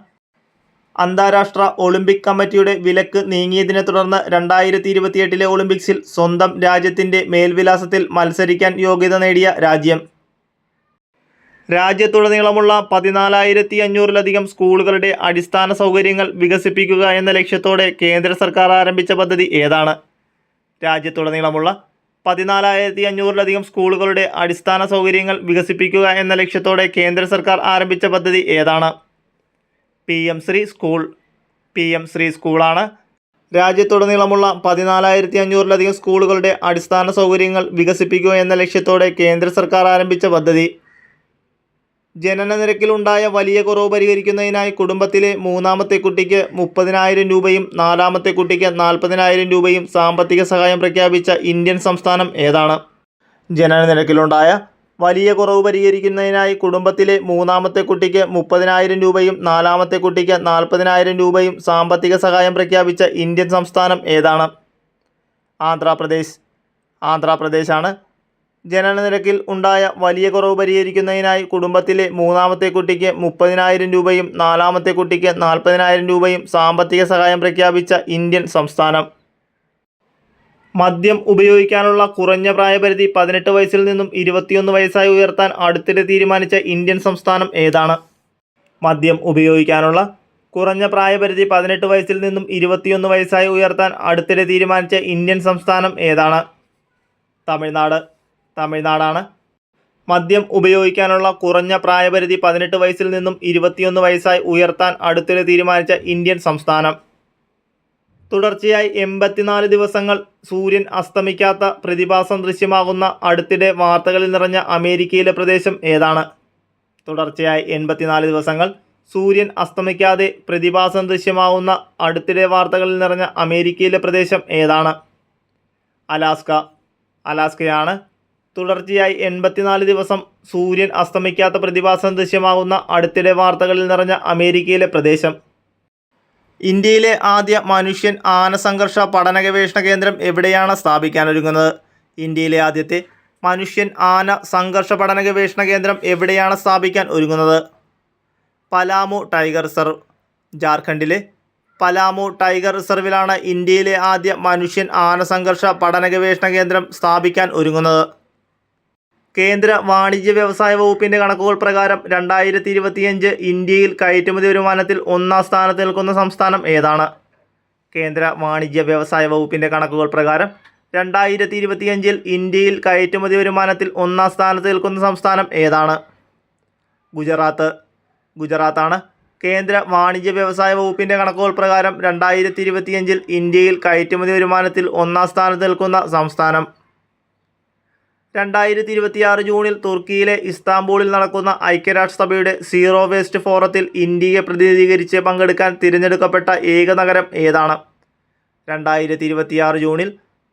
അന്താരാഷ്ട്ര ഒളിമ്പിക് കമ്മിറ്റിയുടെ വിലക്ക് നീങ്ങിയതിനെ തുടർന്ന് 2028 ഒളിമ്പിക്സിൽ സ്വന്തം രാജ്യത്തിൻ്റെ മേൽവിലാസത്തിൽ മത്സരിക്കാൻ യോഗ്യത നേടിയ രാജ്യം. രാജ്യത്തുടനീളമുള്ള 14,500-ലധികം സ്കൂളുകളുടെ അടിസ്ഥാന സൗകര്യങ്ങൾ വികസിപ്പിക്കുക എന്ന ലക്ഷ്യത്തോടെ കേന്ദ്ര സർക്കാർ ആരംഭിച്ച പദ്ധതി ഏതാണ്? രാജ്യത്തുടനീളമുള്ള 14,500-ലധികം സ്കൂളുകളുടെ അടിസ്ഥാന സൗകര്യങ്ങൾ വികസിപ്പിക്കുക എന്ന ലക്ഷ്യത്തോടെ കേന്ദ്ര സർക്കാർ ആരംഭിച്ച പദ്ധതി ഏതാണ്? PM Shri school. PM Shri സ്കൂളാണ് രാജ്യത്തുടനീളമുള്ള 14,500-ലധികം സ്കൂളുകളുടെ അടിസ്ഥാന സൗകര്യങ്ങൾ വികസിപ്പിക്കുക എന്ന ലക്ഷ്യത്തോടെ കേന്ദ്ര സർക്കാർ ആരംഭിച്ച പദ്ധതി. ജനന നിരക്കിലുണ്ടായ വലിയ കുറവ് പരിഹരിക്കുന്നതിനായി കുടുംബത്തിലെ മൂന്നാമത്തെ കുട്ടിക്ക് 30,000 രൂപയും 4-മത്തെ കുട്ടിക്ക് 40,000 രൂപയും സാമ്പത്തിക സഹായം പ്രഖ്യാപിച്ച ഇന്ത്യൻ സംസ്ഥാനം ഏതാണ്? ജനന നിരക്കിലുണ്ടായ വലിയ കുറവ് പരിഹരിക്കുന്നതിനായി കുടുംബത്തിലെ മൂന്നാമത്തെ കുട്ടിക്ക് 30,000 രൂപയും 4-മത്തെ കുട്ടിക്ക് 40,000 രൂപയും സാമ്പത്തിക സഹായം പ്രഖ്യാപിച്ച ഇന്ത്യൻ സംസ്ഥാനം ഏതാണ്? ആന്ധ്രാപ്രദേശ്. ആന്ധ്രാപ്രദേശാണ് ജനനനിരക്കിൽ ഉണ്ടായ വലിയ കുറവ് പരിഹരിക്കുന്നതിനായി കുടുംബത്തിലെ മൂന്നാമത്തെ കുട്ടിക്ക് 30,000 രൂപയും 4-മത്തെ കുട്ടിക്ക് 40,000 രൂപയും സാമ്പത്തിക സഹായം പ്രഖ്യാപിച്ച ഇന്ത്യൻ സംസ്ഥാനം. മദ്യം ഉപയോഗിക്കാനുള്ള കുറഞ്ഞ പ്രായപരിധി 18 വയസ്സിൽ നിന്നും 21 വയസ്സായി ഉയർത്താൻ അടുത്തിടെ തീരുമാനിച്ച ഇന്ത്യൻ സംസ്ഥാനം ഏതാണ്? മദ്യം ഉപയോഗിക്കാനുള്ള കുറഞ്ഞ പ്രായപരിധി 18 വയസ്സിൽ നിന്നും 21 വയസ്സായി ഉയർത്താൻ അടുത്തിടെ തീരുമാനിച്ച ഇന്ത്യൻ സംസ്ഥാനം ഏതാണ്? തമിഴ്നാടാണ്. മദ്യം ഉപയോഗിക്കാനുള്ള കുറഞ്ഞ പ്രായപരിധി 18 വയസ്സിൽ നിന്നും 21 വയസ്സായി ഉയർത്താൻ അടുത്തിടെ തീരുമാനിച്ച ഇന്ത്യൻ സംസ്ഥാനം. തുടർച്ചയായി 84 ദിവസങ്ങൾ സൂര്യൻ അസ്തമിക്കാത്ത പ്രതിഭാസം ദൃശ്യമാകുന്ന അടുത്തിടെ വാർത്തകളിൽ നിറഞ്ഞ അമേരിക്കയിലെ പ്രദേശം ഏതാണ്? തുടർച്ചയായി 84 ദിവസങ്ങൾ സൂര്യൻ അസ്തമിക്കാതെ പ്രതിഭാസം ദൃശ്യമാകുന്ന അടുത്തിടെ വാർത്തകളിൽ നിറഞ്ഞ അമേരിക്കയിലെ പ്രദേശം ഏതാണ്? അലാസ്കയാണ്. തുടർച്ചയായി 84 ദിവസം സൂര്യൻ അസ്തമിക്കാത്ത പ്രതിഭാസം ദൃശ്യമാകുന്ന അടുത്തിടെ വാർത്തകളിൽ നിറഞ്ഞ അമേരിക്കയിലെ പ്രദേശം. ഇന്ത്യയിലെ ആദ്യ മനുഷ്യൻ ആന സംഘർഷ പഠന ഗവേഷണ കേന്ദ്രം എവിടെയാണ് സ്ഥാപിക്കാനൊരുങ്ങുന്നത്? ഇന്ത്യയിലെ ആദ്യത്തെ മനുഷ്യൻ ആന സംഘർഷ പഠന ഗവേഷണ കേന്ദ്രം എവിടെയാണ് സ്ഥാപിക്കാൻ ഒരുങ്ങുന്നത്? Palamu tiger reserve. ജാർഖണ്ഡിലെ പലാമു ടൈഗർ റിസർവിലാണ് ഇന്ത്യയിലെ ആദ്യ മനുഷ്യൻ ആന സംഘർഷ പഠന ഗവേഷണ കേന്ദ്രം സ്ഥാപിക്കാൻ ഒരുങ്ങുന്നത്. കേന്ദ്ര വാണിജ്യ വ്യവസായ വകുപ്പിൻ്റെ കണക്കുകൾ പ്രകാരം 2025 ഇന്ത്യയിൽ കയറ്റുമതി വരുമാനത്തിൽ 1-ാം സ്ഥാനത്ത് നിൽക്കുന്ന സംസ്ഥാനം ഏതാണ്? കേന്ദ്ര വാണിജ്യ വ്യവസായ വകുപ്പിൻ്റെ കണക്കുകൾ പ്രകാരം 2025 ഇന്ത്യയിൽ കയറ്റുമതി വരുമാനത്തിൽ 1-ാം സ്ഥാനത്ത് നിൽക്കുന്ന സംസ്ഥാനം ഏതാണ്? ഗുജറാത്താണ്. കേന്ദ്ര വാണിജ്യ വ്യവസായ വകുപ്പിൻ്റെ കണക്കുകൾ പ്രകാരം 2025 ഇന്ത്യയിൽ കയറ്റുമതി വരുമാനത്തിൽ 1-ാം സ്ഥാനത്ത് നിൽക്കുന്ന സംസ്ഥാനം. 2026 ജൂണിൽ തുർക്കിയിലെ ഇസ്താംബൂളിൽ നടക്കുന്ന ഐക്യരാഷ്ട്രസഭയുടെ സീറോ വേസ്റ്റ് ഫോറത്തിൽ ഇന്ത്യയെ പ്രതിനിധീകരിച്ച് പങ്കെടുക്കാൻ തിരഞ്ഞെടുക്കപ്പെട്ട ഏക നഗരം ഏതാണ്? 2026 ജൂണിൽ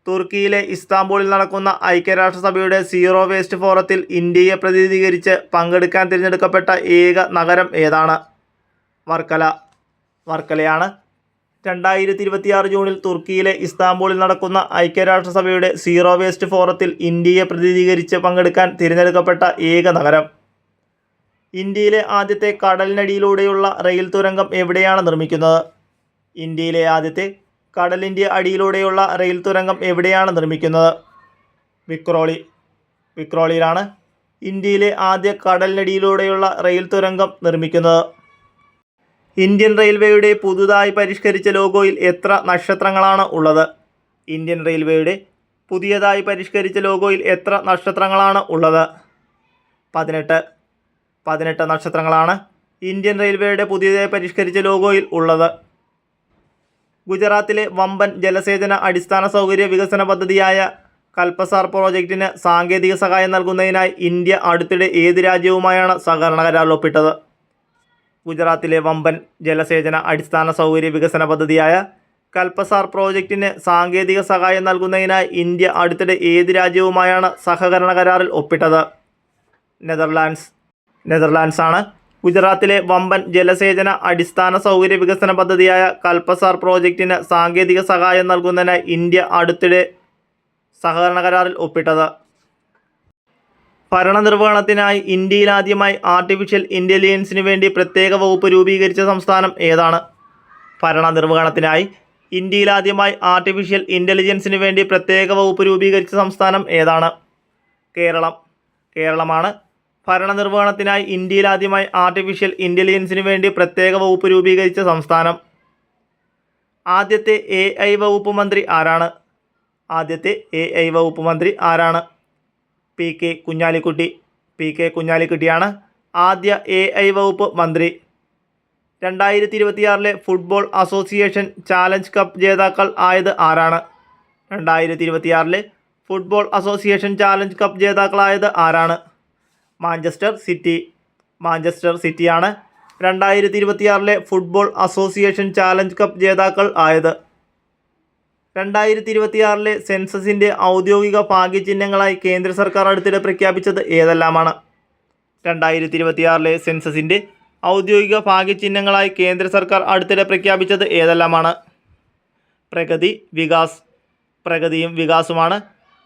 തുർക്കിയിലെ ഇസ്താംബൂളിൽ നടക്കുന്ന ഐക്യരാഷ്ട്രസഭയുടെ സീറോ വേസ്റ്റ് ഫോറത്തിൽ ഇന്ത്യയെ പ്രതിനിധീകരിച്ച് പങ്കെടുക്കാൻ തിരഞ്ഞെടുക്കപ്പെട്ട ഏക നഗരം ഏതാണ്? വർക്കലയാണ്. 2026 ജൂണിൽ തുർക്കിയിലെ ഇസ്താംബൂളിൽ നടക്കുന്ന ഐക്യരാഷ്ട്രസഭയുടെ സീറോ വേസ്റ്റ് ഫോറത്തിൽ ഇന്ത്യയെ പ്രതിനിധീകരിച്ച് പങ്കെടുക്കാൻ തിരഞ്ഞെടുക്കപ്പെട്ട ഏക നഗരം. ഇന്ത്യയിലെ ആദ്യത്തെ കടലിനടിയിലൂടെയുള്ള റെയിൽ തുരങ്കം എവിടെയാണ് നിർമ്മിക്കുന്നത്? ഇന്ത്യയിലെ ആദ്യത്തെ കടലിൻ്റെ അടിയിലൂടെയുള്ള റെയിൽ തുരങ്കം എവിടെയാണ് നിർമ്മിക്കുന്നത്? വിക്രോളിയിലാണ് ഇന്ത്യയിലെ ആദ്യ കടലിനടിയിലൂടെയുള്ള റെയിൽ തുരങ്കം നിർമ്മിക്കുന്നത്. ഇന്ത്യൻ റെയിൽവേയുടെ പുതുതായി പരിഷ്കരിച്ച ലോഗോയിൽ എത്ര നക്ഷത്രങ്ങളാണ് ഉള്ളത്? ഇന്ത്യൻ റെയിൽവേയുടെ പുതിയതായി പരിഷ്കരിച്ച ലോഗോയിൽ എത്ര നക്ഷത്രങ്ങളാണ് ഉള്ളത്? 18 നക്ഷത്രങ്ങളാണ് ഇന്ത്യൻ റെയിൽവേയുടെ പുതിയതായി പരിഷ്കരിച്ച ലോഗോയിൽ ഉള്ളത്. ഗുജറാത്തിലെ വമ്പൻ ജലസേചന അടിസ്ഥാന സൗകര്യ വികസന പദ്ധതിയായ കൽപസാർ പ്രോജക്റ്റിന് സാങ്കേതിക സഹായം നൽകുന്നതിനായി ഇന്ത്യ അടുത്തിടെ ഏത് രാജ്യവുമായാണ് സഹകരണ കരാറിൽ ഒപ്പിട്ടത്? ഗുജറാത്തിലെ വമ്പൻ ജലസേചന അടിസ്ഥാന സൗകര്യ വികസന പദ്ധതിയായ കൽപസാർ പ്രോജക്റ്റിന് സാങ്കേതിക സഹായം നൽകുന്നതിനായി ഇന്ത്യ അടുത്തിടെ ഏത് രാജ്യവുമായാണ് സഹകരണ കരാറിൽ ഒപ്പിട്ടത്? നെതർലാൻഡ്സാണ്. ഗുജറാത്തിലെ വമ്പൻ ജലസേചന അടിസ്ഥാന സൗകര്യ വികസന പദ്ധതിയായ കൽപസാർ പ്രോജക്റ്റിന് സാങ്കേതിക സഹായം നൽകുന്നതിനായി ഇന്ത്യ അടുത്തിടെ സഹകരണ കരാറിൽ ഒപ്പിട്ടത്. ഭരണനിർവഹണത്തിനായി ഇന്ത്യയിൽ ആദ്യമായി ആർട്ടിഫിഷ്യൽ ഇൻ്റലിജൻസിന് വേണ്ടി പ്രത്യേക വകുപ്പ് രൂപീകരിച്ച സംസ്ഥാനം ഏതാണ്? ഭരണനിർവഹണത്തിനായി ഇന്ത്യയിൽ ആദ്യമായി ആർട്ടിഫിഷ്യൽ ഇൻ്റലിജൻസിന് വേണ്ടി പ്രത്യേക വകുപ്പ് രൂപീകരിച്ച സംസ്ഥാനം ഏതാണ്? കേരളമാണ്. ഭരണനിർവഹണത്തിനായി ഇന്ത്യയിൽ ആദ്യമായി ആർട്ടിഫിഷ്യൽ ഇൻ്റലിജൻസിന് വേണ്ടി പ്രത്യേക വകുപ്പ് രൂപീകരിച്ച സംസ്ഥാനം. ആദ്യത്തെ AI വകുപ്പ് മന്ത്രി ആരാണ്? PK കുഞ്ഞാലിക്കുട്ടിയാണ് ആദ്യ AI വകുപ്പ് മന്ത്രി. 2026 ഫുട്ബോൾ അസോസിയേഷൻ ചാലഞ്ച് കപ്പ് ജേതാക്കൾ ആയത് ആരാണ്? 2026 ഫുട്ബോൾ അസോസിയേഷൻ ചാലഞ്ച് കപ്പ് ജേതാക്കളായത് ആരാണ്? മാഞ്ചസ്റ്റർ സിറ്റിയാണ് 2026 ഫുട്ബോൾ അസോസിയേഷൻ ചാലഞ്ച് കപ്പ് ജേതാക്കൾ ആയത്. 2026 സെൻസസിൻ്റെ ഔദ്യോഗിക ഭാഗ്യചിഹ്നങ്ങളായി കേന്ദ്ര സർക്കാർ അടുത്തിടെ പ്രഖ്യാപിച്ചത് ഏതെല്ലാമാണ്? 2026 സെൻസസിൻ്റെ ഔദ്യോഗിക ഭാഗ്യചിഹ്നങ്ങളായി കേന്ദ്ര സർക്കാർ അടുത്തിടെ പ്രഖ്യാപിച്ചത് ഏതെല്ലാമാണ്? പ്രഗതിയും വികാസുമാണ്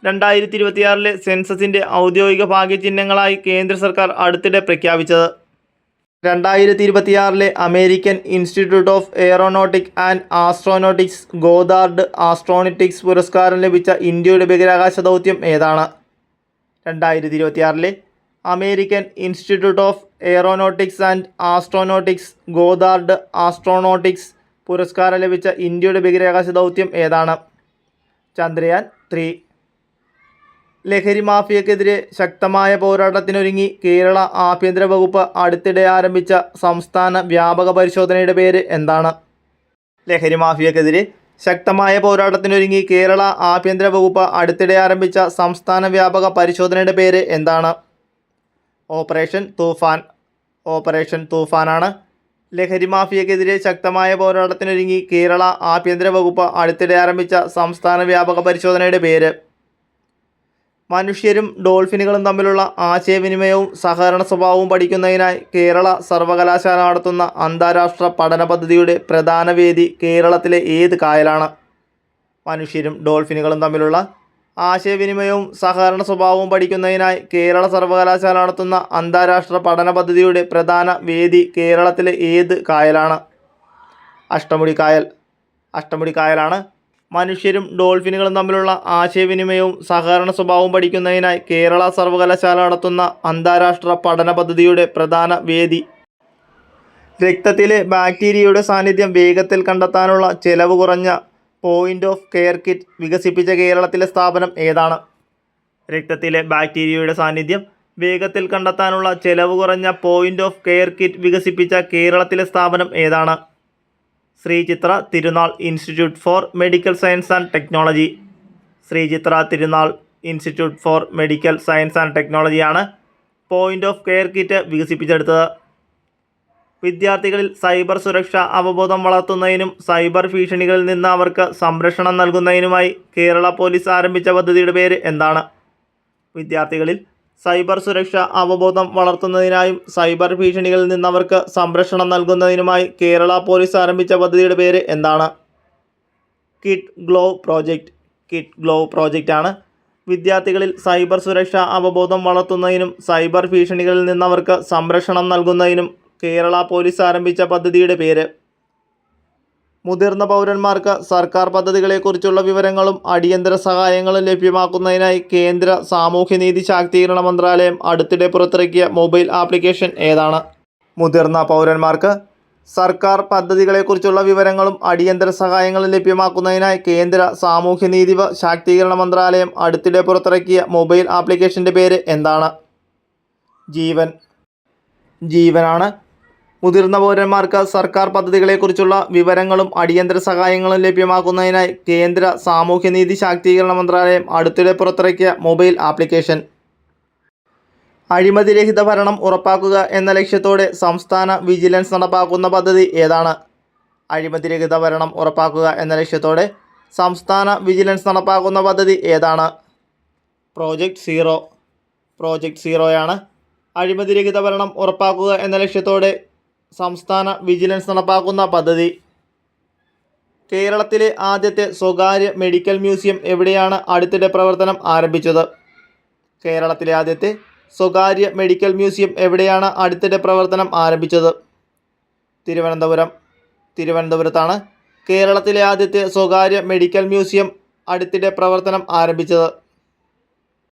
2026 സെൻസസിൻ്റെ ഔദ്യോഗിക ഭാഗ്യചിഹ്നങ്ങളായി കേന്ദ്ര സർക്കാർ അടുത്തിടെ പ്രഖ്യാപിച്ചത്. 2026 American institute of aeronautic and astronautics Goddard astronautics പുരസ്കാരം ലഭിച്ച ഇന്ത്യയുടെ ബഹിരാകാശ ദൗത്യം ഏതാണ്? 2026 American institute of aeronautics and astronautics Goddard astronautics പുരസ്കാരം ലഭിച്ച ഇന്ത്യയുടെ ബഹിരാകാശ ദൗത്യം ഏതാണ്? ചന്ദ്രയാൻ 3. ലഹരി മാഫിയക്കെതിരെ ശക്തമായ പോരാട്ടത്തിനൊരുങ്ങി കേരള ആഭ്യന്തര വകുപ്പ് അടുത്തിടെ ആരംഭിച്ച സംസ്ഥാന വ്യാപക പരിശോധനയുടെ പേര് എന്താണ്? ലഹരി മാഫിയക്കെതിരെ ശക്തമായ പോരാട്ടത്തിനൊരുങ്ങി കേരള ആഭ്യന്തര വകുപ്പ് അടുത്തിടെ ആരംഭിച്ച സംസ്ഥാന വ്യാപക പരിശോധനയുടെ പേര് എന്താണ്? ഓപ്പറേഷൻ തൂഫാൻ. ഓപ്പറേഷൻ തൂഫാനാണ്. ലഹരി മാഫിയക്കെതിരെ ശക്തമായ പോരാട്ടത്തിനൊരുങ്ങി കേരള ആഭ്യന്തര വകുപ്പ് അടുത്തിടെ ആരംഭിച്ച സംസ്ഥാന വ്യാപക പരിശോധനയുടെ പേര്. മനുഷ്യരും ഡോൾഫിനുകളും തമ്മിലുള്ള ആശയവിനിമയവും സഹകരണ സ്വഭാവവും പഠിക്കുന്നതിനായി കേരള സർവകലാശാല നടത്തുന്ന അന്താരാഷ്ട്ര പഠന പദ്ധതിയുടെ പ്രധാന വേദി കേരളത്തിലെ ഏത് കായലാണ്? മനുഷ്യരും ഡോൾഫിനുകളും തമ്മിലുള്ള ആശയവിനിമയവും സഹകരണ സ്വഭാവവും പഠിക്കുന്നതിനായി കേരള സർവകലാശാല നടത്തുന്ന അന്താരാഷ്ട്ര പഠന പദ്ധതിയുടെ പ്രധാന വേദി കേരളത്തിലെ ഏത് കായലാണ്? അഷ്ടമുടി കായൽ. അഷ്ടമുടി കായലാണ്. മനുഷ്യരും ഡോൾഫിനുകളും തമ്മിലുള്ള ആശയവിനിമയവും സഹകരണ സ്വഭാവവും പഠിക്കുന്നതിനായി കേരള സർവകലാശാല നടത്തുന്ന അന്താരാഷ്ട്ര പഠന പദ്ധതിയുടെ പ്രധാന വേദി. രക്തത്തിലെ ബാക്ടീരിയയുടെ സാന്നിധ്യം വേഗത്തിൽ കണ്ടെത്താനുള്ള ചെലവ് കുറഞ്ഞ പോയിൻ്റ് ഓഫ് കെയർ കിറ്റ് വികസിപ്പിച്ച കേരളത്തിലെ സ്ഥാപനം ഏതാണ്? രക്തത്തിലെ ബാക്ടീരിയയുടെ സാന്നിധ്യം വേഗത്തിൽ കണ്ടെത്താനുള്ള ചെലവ് കുറഞ്ഞ പോയിൻ്റ് ഓഫ് കെയർ കിറ്റ് വികസിപ്പിച്ച കേരളത്തിലെ സ്ഥാപനം ഏതാണ്? Sree Chitra Thirunal institute for medical science and technology. Sree Chitra Thirunal institute for medical science and ടെക്നോളജിയാണ് പോയിൻ്റ് ഓഫ് കെയർ കിറ്റ് വികസിപ്പിച്ചെടുത്തത്. വിദ്യാർത്ഥികളിൽ സൈബർ സുരക്ഷ അവബോധം വളർത്തുന്നതിനും സൈബർ ഭീഷണികളിൽ നിന്ന് അവർക്ക് സംരക്ഷണം നൽകുന്നതിനുമായി കേരള പോലീസ് ആരംഭിച്ച പദ്ധതിയുടെ പേര് എന്താണ്? വിദ്യാർത്ഥികളിൽ സൈബർ സുരക്ഷ അവബോധം വളർത്തുന്നതിനായും സൈബർ ഭീഷണികളിൽ നിന്നവർക്ക് സംരക്ഷണം നൽകുന്നതിനുമായി കേരള പോലീസ് ആരംഭിച്ച പദ്ധതിയുടെ പേര് എന്താണ്? Kid glow project. Kid glow പ്രോജക്റ്റാണ്. വിദ്യാർത്ഥികളിൽ സൈബർ സുരക്ഷ അവബോധം വളർത്തുന്നതിനും സൈബർ ഭീഷണികളിൽ നിന്നവർക്ക് സംരക്ഷണം നൽകുന്നതിനും കേരള പോലീസ് ആരംഭിച്ച പദ്ധതിയുടെ പേര്. മുതിർന്ന പൗരന്മാർക്ക് സർക്കാർ പദ്ധതികളെക്കുറിച്ചുള്ള വിവരങ്ങളും അടിയന്തര സഹായങ്ങളും ലഭ്യമാക്കുന്നതിനായി കേന്ദ്ര സാമൂഹ്യനീതി ശാക്തീകരണ മന്ത്രാലയം അടുത്തിടെ പുറത്തിറക്കിയ മൊബൈൽ ആപ്ലിക്കേഷൻ ഏതാണ്? മുതിർന്ന പൗരന്മാർക്ക് സർക്കാർ പദ്ധതികളെക്കുറിച്ചുള്ള വിവരങ്ങളും അടിയന്തര സഹായങ്ങളും ലഭ്യമാക്കുന്നതിനായി കേന്ദ്ര സാമൂഹ്യനീതി ശാക്തീകരണ മന്ത്രാലയം അടുത്തിടെ പുറത്തിറക്കിയ മൊബൈൽ ആപ്ലിക്കേഷൻ്റെ പേര് എന്താണ്? ജീവൻ. ജീവനാണ്. മുതിർന്ന പൗരന്മാർക്ക് സർക്കാർ പദ്ധതികളെക്കുറിച്ചുള്ള വിവരങ്ങളും അടിയന്തര സഹായങ്ങളും ലഭ്യമാക്കുന്നതിനായി കേന്ദ്ര സാമൂഹ്യനീതി ശാക്തീകരണ മന്ത്രാലയം അടുത്തിടെ പുറത്തിറക്കിയ മൊബൈൽ ആപ്ലിക്കേഷൻ. അഴിമതിരഹിത ഭരണം ഉറപ്പാക്കുക എന്ന ലക്ഷ്യത്തോടെ സംസ്ഥാന വിജിലൻസ് നടപ്പാക്കുന്ന പദ്ധതി ഏതാണ്? അഴിമതിരഹിത ഭരണം ഉറപ്പാക്കുക എന്ന ലക്ഷ്യത്തോടെ സംസ്ഥാന വിജിലൻസ് നടപ്പാക്കുന്ന പദ്ധതി ഏതാണ്? Project zero. പ്രോജക്റ്റ് സീറോയാണ്. അഴിമതിരഹിത ഭരണം ഉറപ്പാക്കുക എന്ന ലക്ഷ്യത്തോടെ സംസ്ഥാന വിജിലൻസ് നടപ്പാക്കുന്ന പദ്ധതി. കേരളത്തിലെ ആദ്യത്തെ സ്വകാര്യ മെഡിക്കൽ മ്യൂസിയം എവിടെയാണ് അടുത്തിടെ പ്രവർത്തനം ആരംഭിച്ചത്? കേരളത്തിലെ ആദ്യത്തെ സ്വകാര്യ മെഡിക്കൽ മ്യൂസിയം എവിടെയാണ് അടുത്തിടെ പ്രവർത്തനം ആരംഭിച്ചത്? തിരുവനന്തപുരം. തിരുവനന്തപുരത്താണ് കേരളത്തിലെ ആദ്യത്തെ സ്വകാര്യ മെഡിക്കൽ മ്യൂസിയം അടുത്തിടെ പ്രവർത്തനം ആരംഭിച്ചത്.